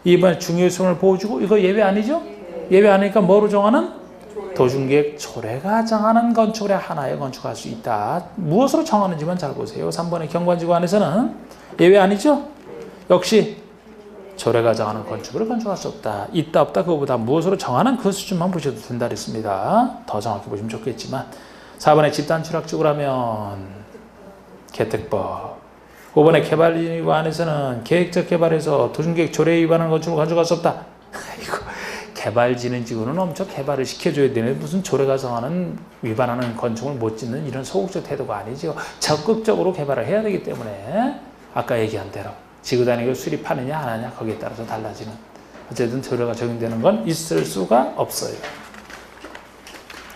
2번에 중요성을 보여주고, 이거 예외 아니죠? 예외 아니니까 뭐로 정하는? 도중계획 조례가 정하는 건축물의 하나에 건축할 수 있다. 무엇으로 정하는지만 잘 보세요. 3번의 경관지구 안에서는 예외 아니죠? 역시 조례가 정하는 건축물을 건축할 수 없다. 있다 없다 그거보다 무엇으로 정하는 그 수준만 보셔도 된다 그랬습니다. 더 정확히 보시면 좋겠지만 4번의 집단취락지구라면 개특법. 5번의 개발지구 안에서는 계획적 개발에서 도중계획 조례에 위반하는 건축물을 건축할 수 없다. 개발진흥지구는 엄청 개발을 시켜줘야 되는데 무슨 조례가 정하는 위반하는 건축을 못 짓는 이런 소극적 태도가 아니죠. 적극적으로 개발을 해야 되기 때문에 아까 얘기한 대로 지구단위를 수립하느냐 안 하느냐 거기에 따라서 달라지는, 어쨌든 조례가 적용되는 건 있을 수가 없어요.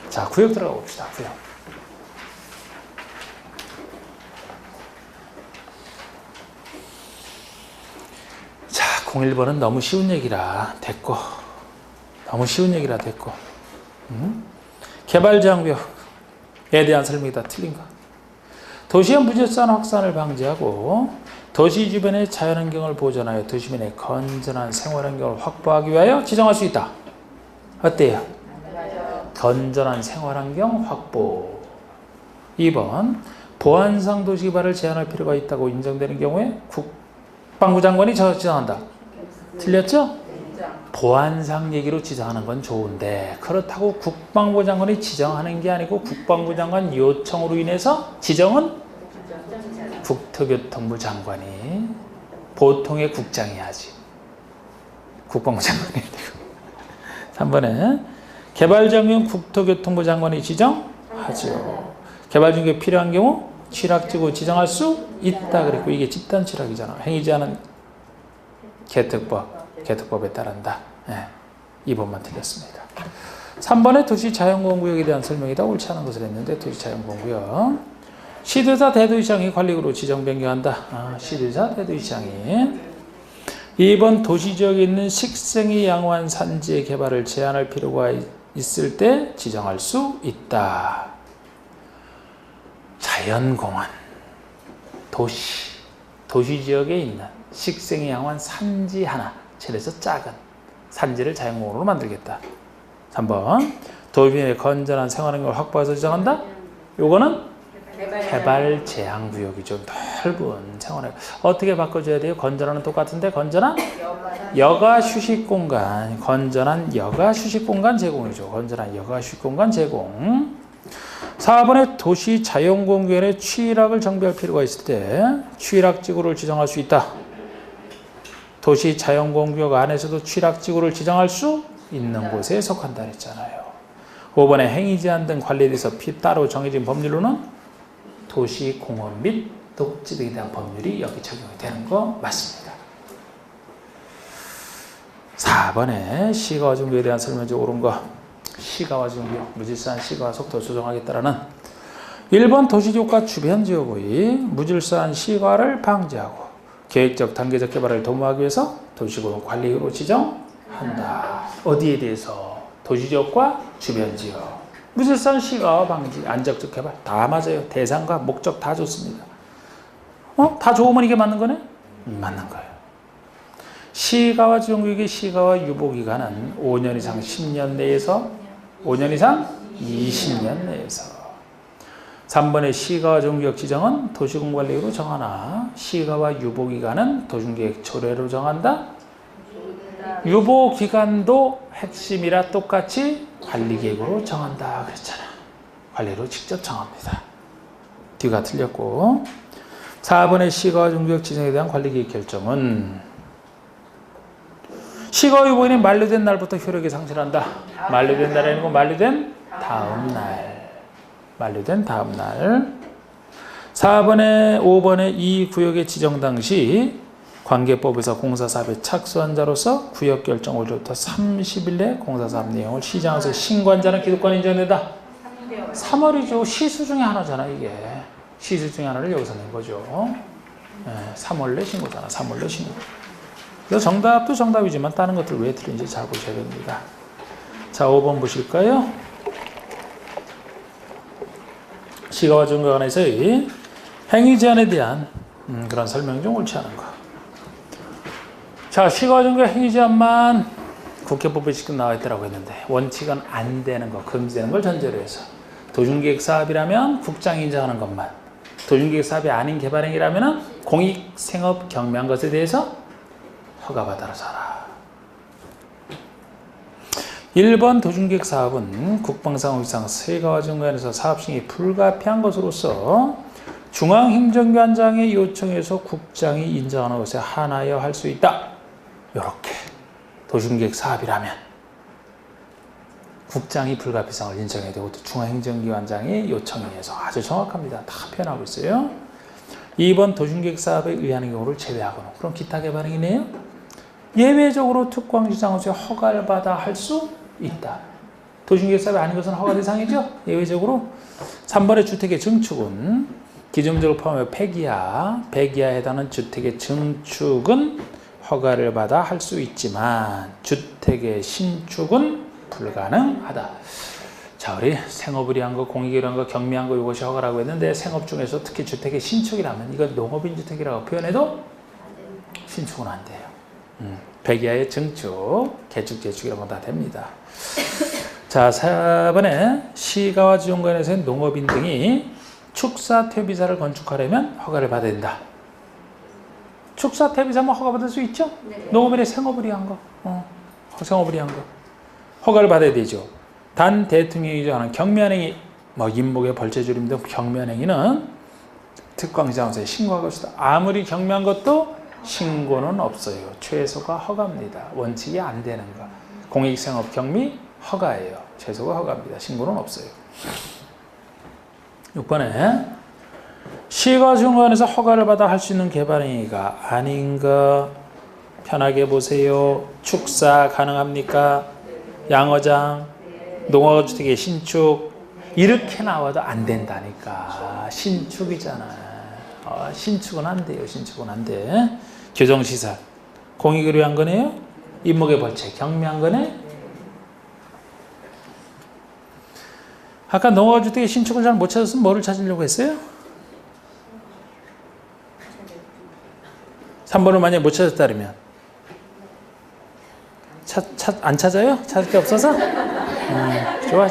자, 구역 들어가 봅시다. 구역. 자, 01번은 너무 쉬운 얘기라 됐고, 개발지향구역에 대한 설명이 다 틀린 거. 도시의 무질서한 확산을 방지하고 도시 주변의 자연환경을 보존하여 도시민의 건전한 생활환경을 확보하기 위하여 지정할 수 있다. 어때요? 건전한 생활환경 확보. 2번 보안상 도시개발을 제한할 필요가 있다고 인정되는 경우에 국방부 장관이 지정한다. 틀렸죠? 보안상 얘기로 지정하는 건 좋은데 그렇다고 국방부 장관이 지정하는 게 아니고 국방부 장관 요청으로 인해서 지정은 국토교통부 장관이, 보통의 국장이 하지. 국방부 장관이 되고. 3번에 개발장면 국토교통부 장관이 지정하죠. 개발중개 필요한 경우 취락지구 지정할 수 있다 그랬고 이게 집단 취락이잖아. 행위지 않은 개특법에 따른다. 네, 2번만 틀렸습니다. 3번에 도시자연공원구역에 대한 설명이다. 옳지 않은 것을 했는데 도시자연공원구역 시도지사 대도시장이 관리구로 지정 변경한다. 시도지사 대도시장이 2번 도시지역에 있는 식생이 양호한 산지의 개발을 제한할 필요가 있을 때 지정할 수 있다. 자연공원 도시지역에 있는 식생이 양호한 산지 하나 그래서 작은 산지를 자연공원으로 만들겠다. 3번 도민의 건전한 생활환경을 확보해서 지정한다. 요거는 개발 제한 구역이죠. 넓은 생활에 어떻게 바꿔줘야 돼요? 건전한은 똑같은데 건전한 여가 휴식 공간, 건전한 여가 휴식 공간 제공이죠. 건전한 여가 휴식 공간 제공. 4번에 도시 자연공원에 취락을 정비할 필요가 있을 때 취락지구를 지정할 수 있다. 도시 자연공원구역 안에서도 취락지구를 지정할 수 있는 곳에 속한다 했잖아요. 5번에 행위 제한 등 관리에 대해서 따로 정해진 법률로는 도시공원 및 녹지 등에 대한 법률이 여기 적용이 되는 거 맞습니다. 4번에 시가와 중구에 대한 설명이 옳은 거. 시가와 중구, 무질서한 시가와 속도 조정하겠다라는 1번 도시지역과 주변 지역의 무질서한 시가를 방지하고 계획적 단계적 개발을 도모하기 위해서 도시공원 관리구로 지정한다. 어디에 대해서? 도시지역과 주변 지역. 무질서한 시가 방지, 안정적 개발 다 맞아요. 대상과 목적 다 좋습니다. 다 좋으면 이게 맞는 거네? 맞는 거예요. 시가와 지정구역의 시가와 유보기간은 5년 이상 10년 내에서 5년 이상 20년 내에서 3번의 시가와 지정구역 지정은 도시공관리로 정하나 시가와 유보기간은 도시계획 조례로 정한다. 유보기간도 핵심이라 똑같이 관리계획으로 정한다 그랬잖아. 관리로 직접 정합니다. 뒤가 틀렸고 4번의 시가와 지정구역 지정에 대한 관리계획 결정은 시가와 유보기간이 만료된 날부터 효력이 상실한다. 만료된 날이 아니고 만료된 다음 날. 만료된 다음 날. 4번에 5번에 이 구역의 지정 당시 관계법에서 공사사업에 착수한 자로서 구역 결정 오늘부터 30일 내 공사사업 내용을 시장에서 신고한 자는 기득권 인정된다. 3월이죠. 시수 중에 하나잖아 이게. 시수 중에 하나를 여기서 낸 거죠. 3월 내 신고잖아. 3월 내 신고. 그래서 정답도 정답이지만 다른 것들 왜 틀린지 잘 보셔야 됩니다. 자, 5번 보실까요? 시가와 지정구역 안에서의 행위 제한에 대한 그런 설명이 좀 옳지 않은 거. 자, 시가와 지정구역 행위 제한만 국회법에 지금 나와 있더라고 했는데 원칙은 안 되는 거, 금지되는 걸 전제로 해서 도중계획 사업이라면 국장이 인정하는 것만, 도중계획 사업이 아닌 개발행위라면 공익, 생업, 경매한 것에 대해서 허가받아라. 1번 도중계획 사업은 국방상황상 세가와 정관에서 사업 시행이 불가피한 것으로서 중앙행정관장의 요청에서 국장이 인정하는 것에 한하여 할 수 있다. 이렇게 도중계획 사업이라면 국장이 불가피성을 인정해야 되고 또 중앙행정기관장의 요청에 의해서 아주 정확합니다. 다 표현하고 있어요. 2번 도중계획 사업에 의하는 경우를 제외하고는 그럼 기타 개발행위네요. 예외적으로 특광지장소에 허가를 받아 할 수 있다. 도중계획 사업이 아닌 것은 허가 대상이죠. 예외적으로 3번의 주택의 증축은 기존적으로 포함해 폐기하에 해당하는 주택의 증축은 허가를 받아 할 수 있지만 주택의 신축은 불가능하다. 자, 우리 생업을 위한 거, 공익을 위한 거, 경매한 거 이것이 허가라고 했는데 생업 중에서 특히 주택의 신축이라면 이건 농업인 주택이라고 표현해도 신축은 안 돼요. 폐기하의 증축, 개축, 재축 이런 건 다 됩니다. 자, 4번에 시가와 지정관에서는 농업인 등이 축사 퇴비사를 건축하려면 허가를 받아야 된다. 축사 퇴비사면 허가받을 수 있죠? 네. 농업인의 생업을 위한 거, 생업을 위한 거 허가를 받아야 되죠. 단 대통령이 정하는 경매행위, 임목의 벌채주림 등 경매행위는 특광지장소에 신고할 것이다. 아무리 경매한 것도 신고는 없어요. 최소가 허가입니다. 원칙이 안 되는 거. 공익생업 경미 허가예요. 최소가 허가입니다. 신고는 없어요. 6번에 시가중간에서 허가를 받아 할 수 있는 개발행위가 아닌가? 편하게 보세요. 축사 가능합니까? 양어장, 농어주택의 신축 이렇게 나와도 안 된다니까. 신축이잖아. 신축은 안 돼요. 신축은 안 돼. 교정시설 공익을 위한 거네요. 임목의 벌채 경미한 거네. 아까 농어주택의 신축을 잘 못 찾았으면 뭐를 찾으려고 했어요? 3번을 만약에 못 찾았다면 안 찾아요? 찾을 게 없어서? 좋아.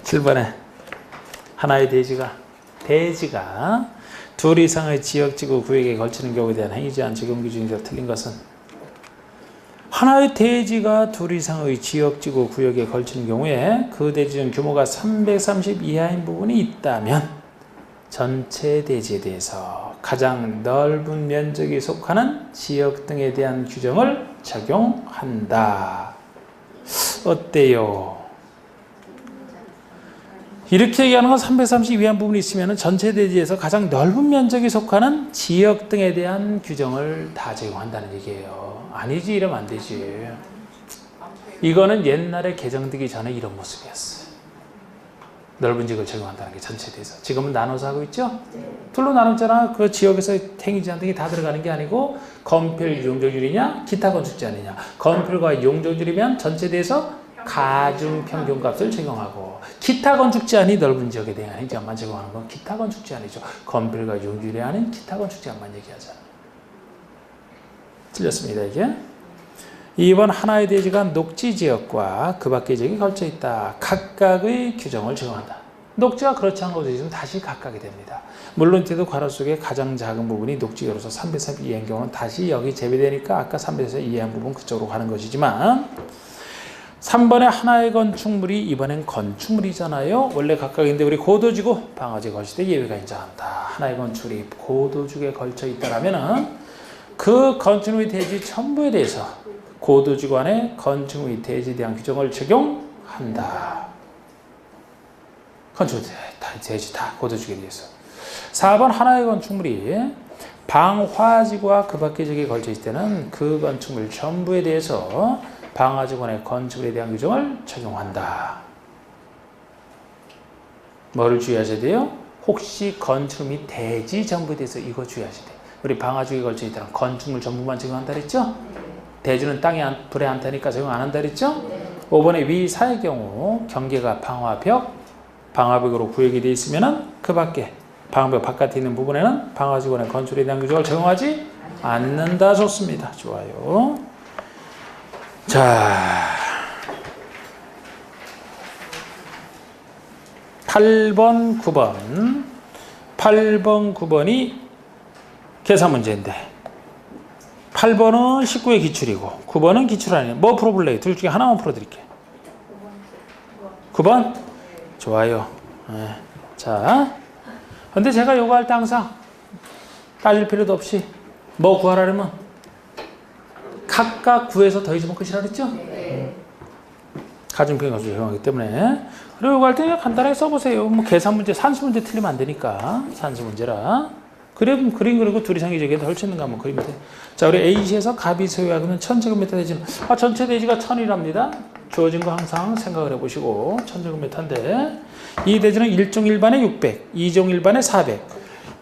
7번에 하나의 대지가 둘 이상의 지역지구 구역에 걸치는 경우에 대한 행위 제한 적용 기준에서 틀린 것은 하나의 대지가 둘 이상의 지역지구 구역에 걸치는 경우에 그 대지 중 규모가 330 이하인 부분이 있다면 전체 대지에 대해서 가장 넓은 면적에 속하는 지역 등에 대한 규정을 적용한다. 어때요? 이렇게 얘기하는 건 330 이하인 부분이 있으면 전체 대지에서 가장 넓은 면적에 속하는 지역 등에 대한 규정을 다 적용한다는 얘기예요. 아니지, 이러면 안 되지. 이거는 옛날에 개정되기 전에 이런 모습이었어요. 넓은 지역을 적용한다는 게 전체 대에서. 지금은 나눠서 하고 있죠? 둘로 나눴잖아. 그 지역에서 행위제한 등이 다 들어가는 게 아니고 건폐율 용적률이냐 기타 건축 제한이냐. 건폐율과 용적률이면 전체 대에서 가중 평균값을 적용하고 기타 건축 제한이 넓은 지역에 대한 행위 제한만 적용하는 건 기타 건축 제한이죠. 건폐율과 용적률이 아닌 기타 건축 제한만 얘기하잖아. 틀렸습니다, 이게. 2번 하나의 대지가 녹지지역과 그 밖의 지역이 걸쳐 있다. 각각의 규정을 적용한다. 녹지가 그렇지 않은 곳에 있으면 다시 각각이 됩니다. 물론 이때도 괄호 속에 가장 작은 부분이 녹지로서 330 이하인 경우는 다시 여기 제외되니까 아까 330 이하인 부분 그쪽으로 가는 것이지만 3번에 하나의 건축물이 이번엔 건축물이잖아요. 원래 각각인데 우리 고도지구 방어지에 걸칠 때 예외가 인정한다. 하나의 건축물이 고도지구에 걸쳐 있다라면은 그 건축물의 대지 전부에 대해서 고도지구 안에 건축물의 대지에 대한 규정을 적용한다. 건축물 대지 다 고도지구에 대해서. 4번 하나의 건축물이 방화지구와 그 밖의 지역에 걸쳐 있을 때는 그 건축물 전부에 대해서 방화지구 안의 건축물에 대한 규정을 적용한다. 뭐를 주의하셔야 돼요? 혹시 건축물 및 대지 전부에 대해서 이거 주의하셔야 돼요. 우리 방화지구에 걸쳐 있다는 건축물 전부만 적용한다 그랬죠? 대지는 땅에 불에 안 타니까 적용 안 한다 그랬죠? 5번에 위사의 경우 경계가 방화벽으로 구역이 되어 있으면 그 밖에 방화벽 바깥에 있는 부분에는 방화지구 안의 건축물에 대한 규정을 적용하지 않는다. 좋습니다. 좋아요. 자, 8번, 9번. 8번, 9번이 계산 문제인데 8번은 19의 기출이고 9번은 기출 아니에요. 뭐 풀어볼래요? 둘 중에 하나만 풀어드릴게요. 9번? 좋아요. 네. 자, 근데 제가 요거 할 때 항상 따질 필요도 없이 뭐 구하라면 각각 구해서 더해주면 끝이라 그랬죠? 가중평가수 적용하기 때문에. 그리고 이거 할 때 간단하게 써보세요. 뭐 계산 문제, 산수 문제 틀리면 안 되니까. 산수 문제라. 그림 그리고 둘 이상의 지역에 덜 치는 거 한번 그리면 돼. 자, 우리 A시에서 값이 소유하면 1000제곱미터 대지는 전체 대지가 1000이랍니다. 주어진 거 항상 생각을 해보시고 1000제곱미터인데 이 대지는 1종 1반에 600, 2종 1반에 400,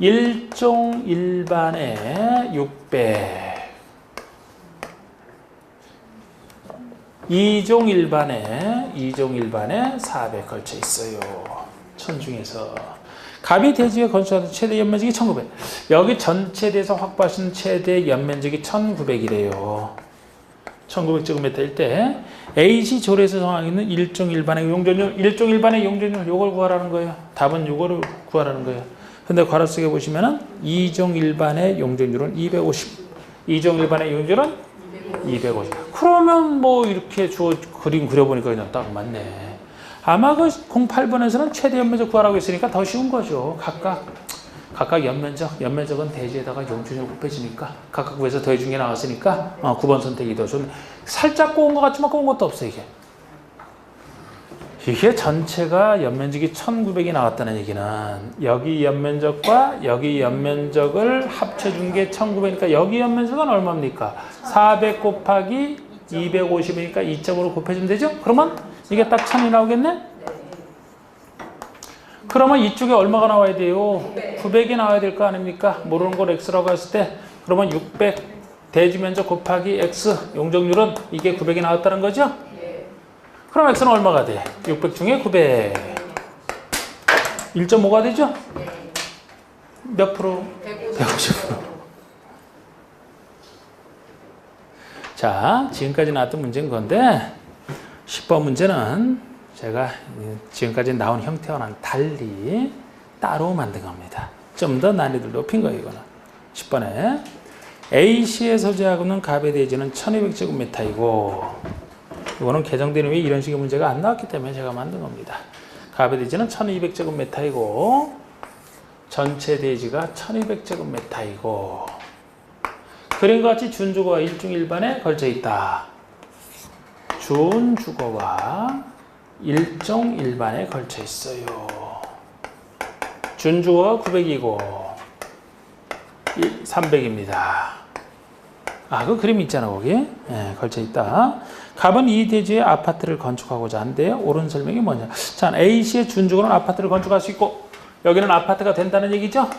1종 1반에 600, 2종 1반에 400 걸쳐 있어요. 1000 중에서. 갑이 대지에 건축하던 최대 연면적이 1900. 여기 전체 대에서 확보할 수 있는 최대 연면적이 1900이래요. 1900제곱미터일 때 A시 조례에서 정하고 있는 1종 1반의 용적률, 1종 1반의 용적률 요걸 구하라는 거예요. 답은 요거를 구하라는 거예요. 근데 괄호 속에 보시면은 2종 1반의 용적률은 250. 2종 1반의 용적률은 250. 그러면 뭐 이렇게 그림 그려보니까 그냥 딱 맞네. 아마 그 08번에서는 최대 연면적 구하라고 했으니까 더 쉬운 거죠. 각각 각각 연면적은 대지에다가 용준을 곱해주니까 각각 구해서 더해준 게 나왔으니까 9번 선택이 더 좋네. 살짝 꼬은 것 같지만 꼬은 것도 없어 이게. 이게 전체가 연면적이 1900이 나왔다는 얘기는 여기 연면적과 여기 연면적을 합쳐준 게 1900이니까 여기 연면적은 얼마입니까? 400 곱하기 250이니까 2점으로 곱해주면 되죠? 그러면 이게 딱 1000이 나오겠네? 그러면 이쪽에 얼마가 나와야 돼요? 900이 나와야 될 거 아닙니까? 모르는 걸 x라고 했을 때 그러면 600 대지면적 곱하기 x 용적률은 이게 900이 나왔다는 거죠? 그럼 x는 얼마가 돼? 600 중에 900 1.5가 되죠? 몇 프로? 150%. 자, 지금까지 나왔던 문제인 건데 10번 문제는 제가 지금까지 나온 형태와는 달리 따로 만든 겁니다. 좀 더 난이도를 높인 거예요. 이거는 10번에 A시의 소재하고 있는 갑의 대지는 1200제곱미터이고 이거는 개정된 후에 이런 식의 문제가 안 나왔기 때문에 제가 만든 겁니다. 갑의 대지는 1200제곱미터이고 전체 대지가 1200제곱미터이고 그림과 같이 준주거와 일중일반에 걸쳐 있다. 준주거와 일종일반에 걸쳐 있어요. 준주거가 900이고 300입니다. 그 그림 있잖아 거기. 네, 걸쳐 있다. 갑은 이 대지에 아파트를 건축하고자 하는데요. 옳은 설명이 뭐냐? 자, A시의 준주거는 아파트를 건축할 수 있고 여기는 아파트가 된다는 얘기죠?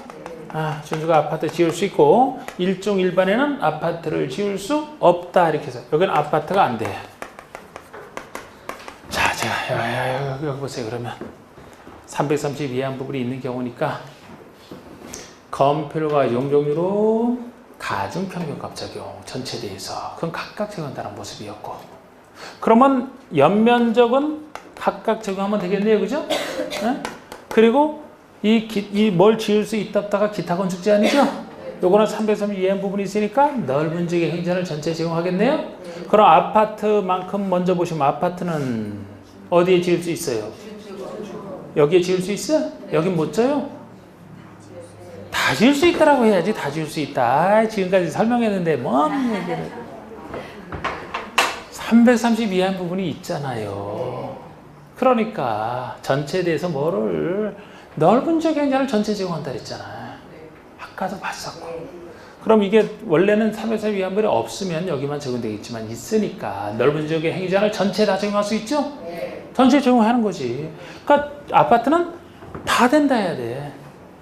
준주가 아파트 지을 수 있고 일종일반에는 아파트를 지을 수 없다 이렇게 해서 여기는 아파트가 안 돼. 자, 제가 여기 보세요. 그러면 330 이하한 부분이 있는 경우니까 건폐율과 용적률로 가중평균값 적용 전체 대해서 그건 각각 적용한다는 모습이었고 그러면 연면적은 각각 적용하면 되겠네요. 그죠? 네? 그리고 이 뭘 지을 수 있다 없다가 기타 건축 제한이죠? 요거는 330 이하한 부분이 있으니까 넓은 지역의 행전을 전체 적용하겠네요. 그럼 아파트만큼 먼저 보시면 아파트는 어디에 지을 수 있어요? 여기에 지을 수 있어요? 여긴 못 져요? 다 지을 수 있다라고 해야지. 다 지을 수 있다. 지금까지 설명했는데 뭔 얘기를 330 이하한 부분이 있잖아요. 그러니까 전체에 대해서 뭐를 넓은 지역의 행전을 전체 적용한다 그랬잖아요. 아까도 봤었고. 그럼 이게 원래는 330 이하한 부분이 없으면 여기만 적용되겠지만 있으니까 넓은 지역의 행전을 전체에 다 적용할 수 있죠? 전체 적용하는 거지. 그러니까 아파트는 다 된다 해야 돼.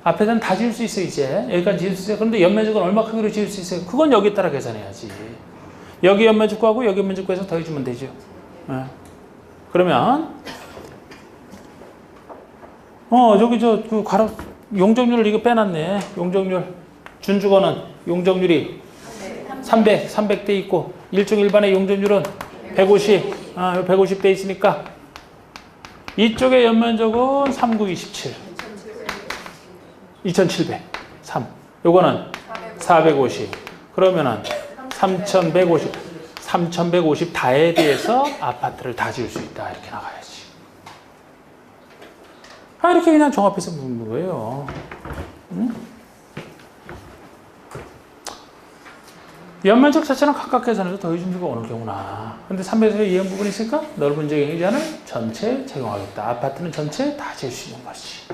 앞에서는 다 지을 수 있어 이제. 여기까지 지을 수 있어요. 그런데 연면적은 얼마 크기로 지을 수 있어요? 그건 여기에 따라 계산해야지. 여기 연면적 구하고 여기 연면적 구해서 더해주면 되죠. 네. 그러면 저기 그 괄호 용적률을 이거 빼놨네. 용적률 준주거는 용적률이 300대 있고 일종일반의 용적률은 150 150대 있으니까 이쪽의 연면적은 3927 2700 3 요거는 450 그러면은 3150 다에 대해서 아파트를 다 지을 수 있다 이렇게 나가야지. 이렇게 그냥 종합해서 묻는 거예요. 응? 연면적 자체는 각각 계산해서 더해준 수가 어느 경우나. 근데 300에서 이한 부분이 있으니까 넓은 지역의 행전을 전체에 적용하겠다. 아파트는 전체에 다 지을 수 있는 것이.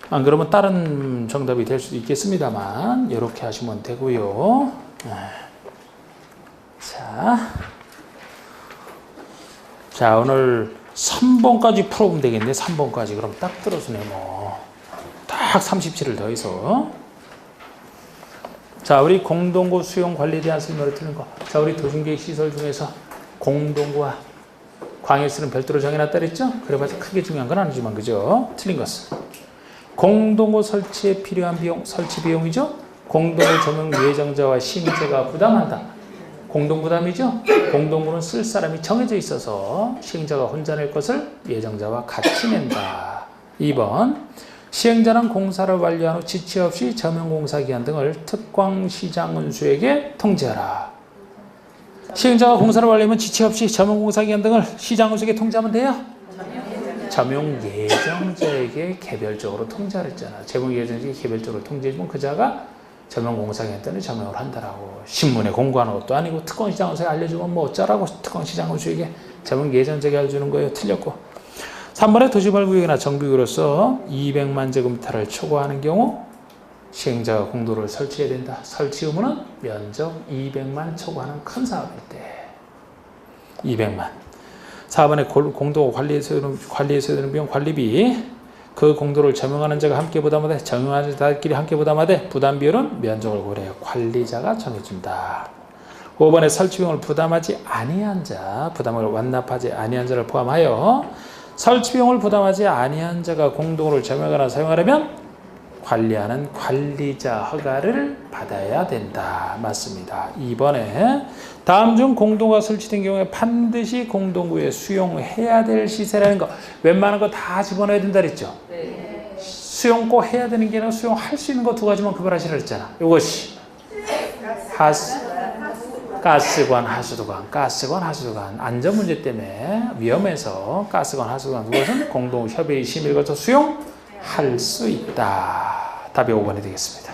안 그러면 다른 정답이 될 수도 있겠습니다만 이렇게 하시면 되고요. 자 오늘 3번까지 풀어보면 되겠네. 3번까지 그럼 딱 들어주네 뭐. 딱 37을 더해서. 자 우리 공동구 수용 관리에 대한 설명을 드는 거. 자 우리 도심계획 시설 중에서 공동구와 광역시는 별도로 정해놨다 그랬죠? 그래봐서 크게 중요한 건 아니지만 그죠? 틀린 것은 공동구 설치에 필요한 비용, 설치 비용이죠? 공동구 조명 예정자와 시행자가 부담한다. 공동부담이죠? 공동구는 쓸 사람이 정해져 있어서 시행자가 혼자 낼 것을 예정자와 같이 낸다. 2번 시행자는 공사를 완료한 후 지체 없이 점용공사 기한 등을 특광시장운수에게 통지하라. 시행자가 공사를 완료하면 지체 없이 점용공사 기한 등을 시장운수에게 통지하면 돼요? 점용 예정자에게 개별적으로 통지를 했잖아. 점용 예정자에게 개별적으로 통지해주면 그자가 점용 공사했더니 점용을 한다라고. 신문에 공고하는 것도 아니고 특권시장원수에 알려주면 뭐 어쩌라고 특권시장원수에게 점용 예정자에게 알려주는 거예요. 틀렸고. 3번에 도시발구역이나 정비구역으로서 200만 제곱미터를 초과하는 경우 시행자가 공도를 설치해야 된다. 설치 의무는 면적 200만 초과하는 큰 사업일 때 200만. 4번에 공도 관리에서 드는 비용 관리비. 그 공도를 점용하는 자가 함께 부담하되 점용하는 자들끼리 함께 부담하되 부담 비율은 면적을 고려해 관리자가 정해준다. 5번에 설치 비용을 부담하지 아니한 자, 부담을 완납하지 아니한 자를 포함하여 설치 비용을 부담하지 아니한 자가 공도를 점용하거나 사용하려면 관리하는 관리자 허가를 받아야 된다. 맞습니다. 2번에 다음 중 공도가 설치된 경우에 반드시 공동구에 수용해야 될 시설이라는 거 웬만한 거 다 집어넣어야 된다 그랬죠? 네. 수용 꼭 해야 되는 게 아니라 수용할 수 있는 거 두 가지만 구별하시라 그랬잖아. 이것이 가스관, 하수도관 안전 문제 때문에 위험해서 가스관, 하수도관 그것은 공동 협의의 심의를 거쳐 수용할 수 있다. 답이 5번이 되겠습니다.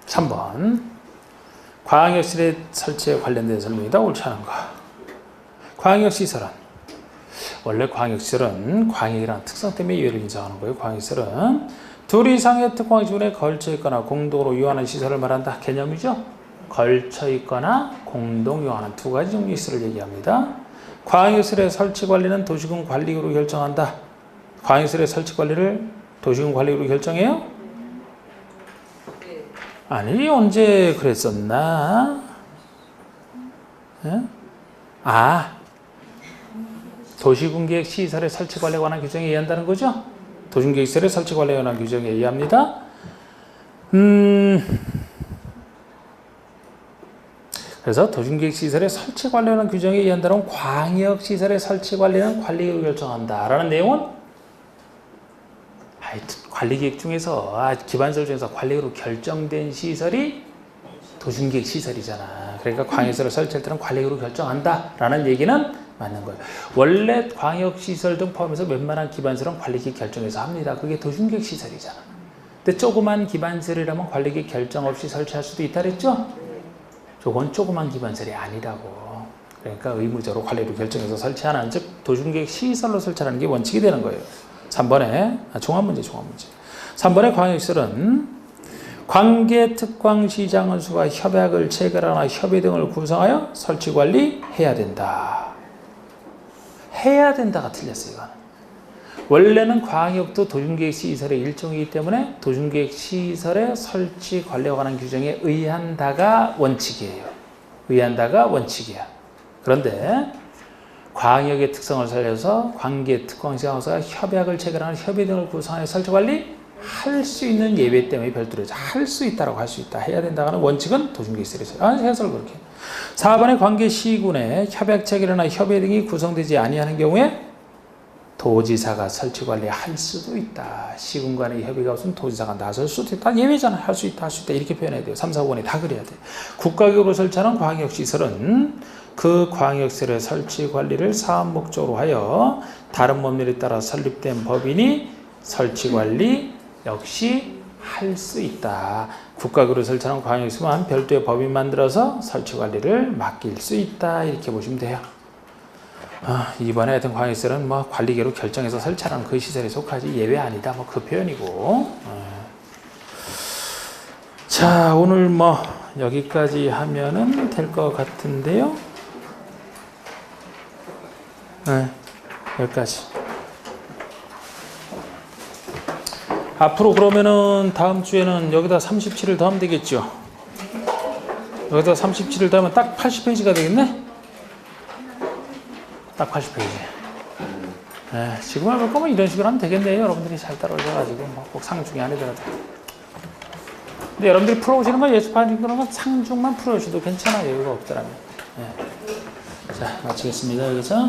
3번 광역시설 설치에 관련된 설명이다. 옳지 않은 거. 광역시설은 원래 광역시설은 광역이라는 특성 때문에 이해를 인정하는 거예요. 광역시설은 둘 이상의 특광지구에 걸쳐 있거나 공동으로 이용하는 시설을 말한다. 개념이죠. 걸쳐 있거나 공동 이용하는 두 가지 종류의 시설을 얘기합니다. 광역시설의 설치 관리는 도시군 관리구로 결정한다. 광역시설의 설치 관리를 도시군 관리구로 결정해요? 아니, 언제 그랬었나? 예? 도시군계획 시설의 설치 관리에 관한 규정에 의한다는 거죠? 도시군계획 시설의 설치 관리에 관한 규정에 의합니다. 그래서 도시군계획 시설의 설치 관리에 관한 규정에 의한다는 광역시설의 설치 관리는 관리계획으로 결정한다라는 내용은 관리계획 중에서 기반시설 중에서 관리계획으로 결정된 시설이 도시군계획 시설이잖아. 그러니까 광역시설을 설치할 때는 관리계획으로 결정한다라는 얘기는 맞는 거예요. 원래 광역시설 등 포함해서 웬만한 기반시설은 관리계획 결정해서 합니다. 그게 도시군계획 시설이잖아. 근데 조그만 기반시설이라면 관리계획 결정 없이 설치할 수도 있다 그랬죠? 저건 조그만 기반시설이 아니라고. 그러니까 의무적으로 관리계획으로 결정해서 설치하는, 즉 도시군계획 시설로 설치하는 게 원칙이 되는 거예요. 3번에 종합문제. 3번의 광역시설은 관계특광시장원수가 협약을 체결하거나 협의 등을 구성하여 설치관리 해야 된다. 해야 된다가 틀렸어요. 이건. 원래는 광역도 도시계획시설의 일종이기 때문에 도시계획시설의 설치 관리에 관한 규정에 의한다가 원칙이에요. 의한다가 원칙이야. 그런데 광역의 특성을 살려서 관계특광시장원수가 협약을 체결하는 협의 등을 구성하여 설치관리 할 수 있는 예외 때문에 별도로 할 수 있다라고 할 수 있다. 해야 된다는 원칙은 도시계획시설에서 해설 그렇게. 4번의 관계시군에 협약 체결이나 협의 등이 구성되지 아니하는 경우에 도지사가 설치관리 할 수도 있다. 시군 간의 협의가 없으면 도지사가 나설 수도 있다. 예외잖아. 할 수 있다. 이렇게 표현해야 돼요. 3, 4, 5번에 다 그래야 돼. 국가기구로 설치하는 광역시설은 그 광역시설의 설치 관리를 사업 목적으로 하여 다른 법률에 따라 설립된 법인이 설치 관리 역시 할 수 있다. 국가기구로 설치하는 광역시설은 별도의 법인 만들어서 설치 관리를 맡길 수 있다. 이렇게 보시면 돼요. 이번에 하여튼 광역시설은 관리계로 결정해서 설치하는 그 시설에 속하지 예외 아니다. 그 표현이고. 자, 오늘 여기까지 하면은 될 것 같은데요. 여기까지. 앞으로 그러면은 다음 주에는 여기다 37을 더하면 되겠죠. 여기다 37을 더하면 딱 80페이지가 되겠네. 딱 80페이지. 지금 할 거면 이런 식으로 하면 되겠네요. 여러분들이 잘 따라오셔가지고 꼭 상중이 아니더라도. 근데 여러분들이 풀어오시는 거 예습하는 거는 상중만 풀어오셔도 괜찮아요. 여유가 없더라면. 자, 마치겠습니다. 여기서.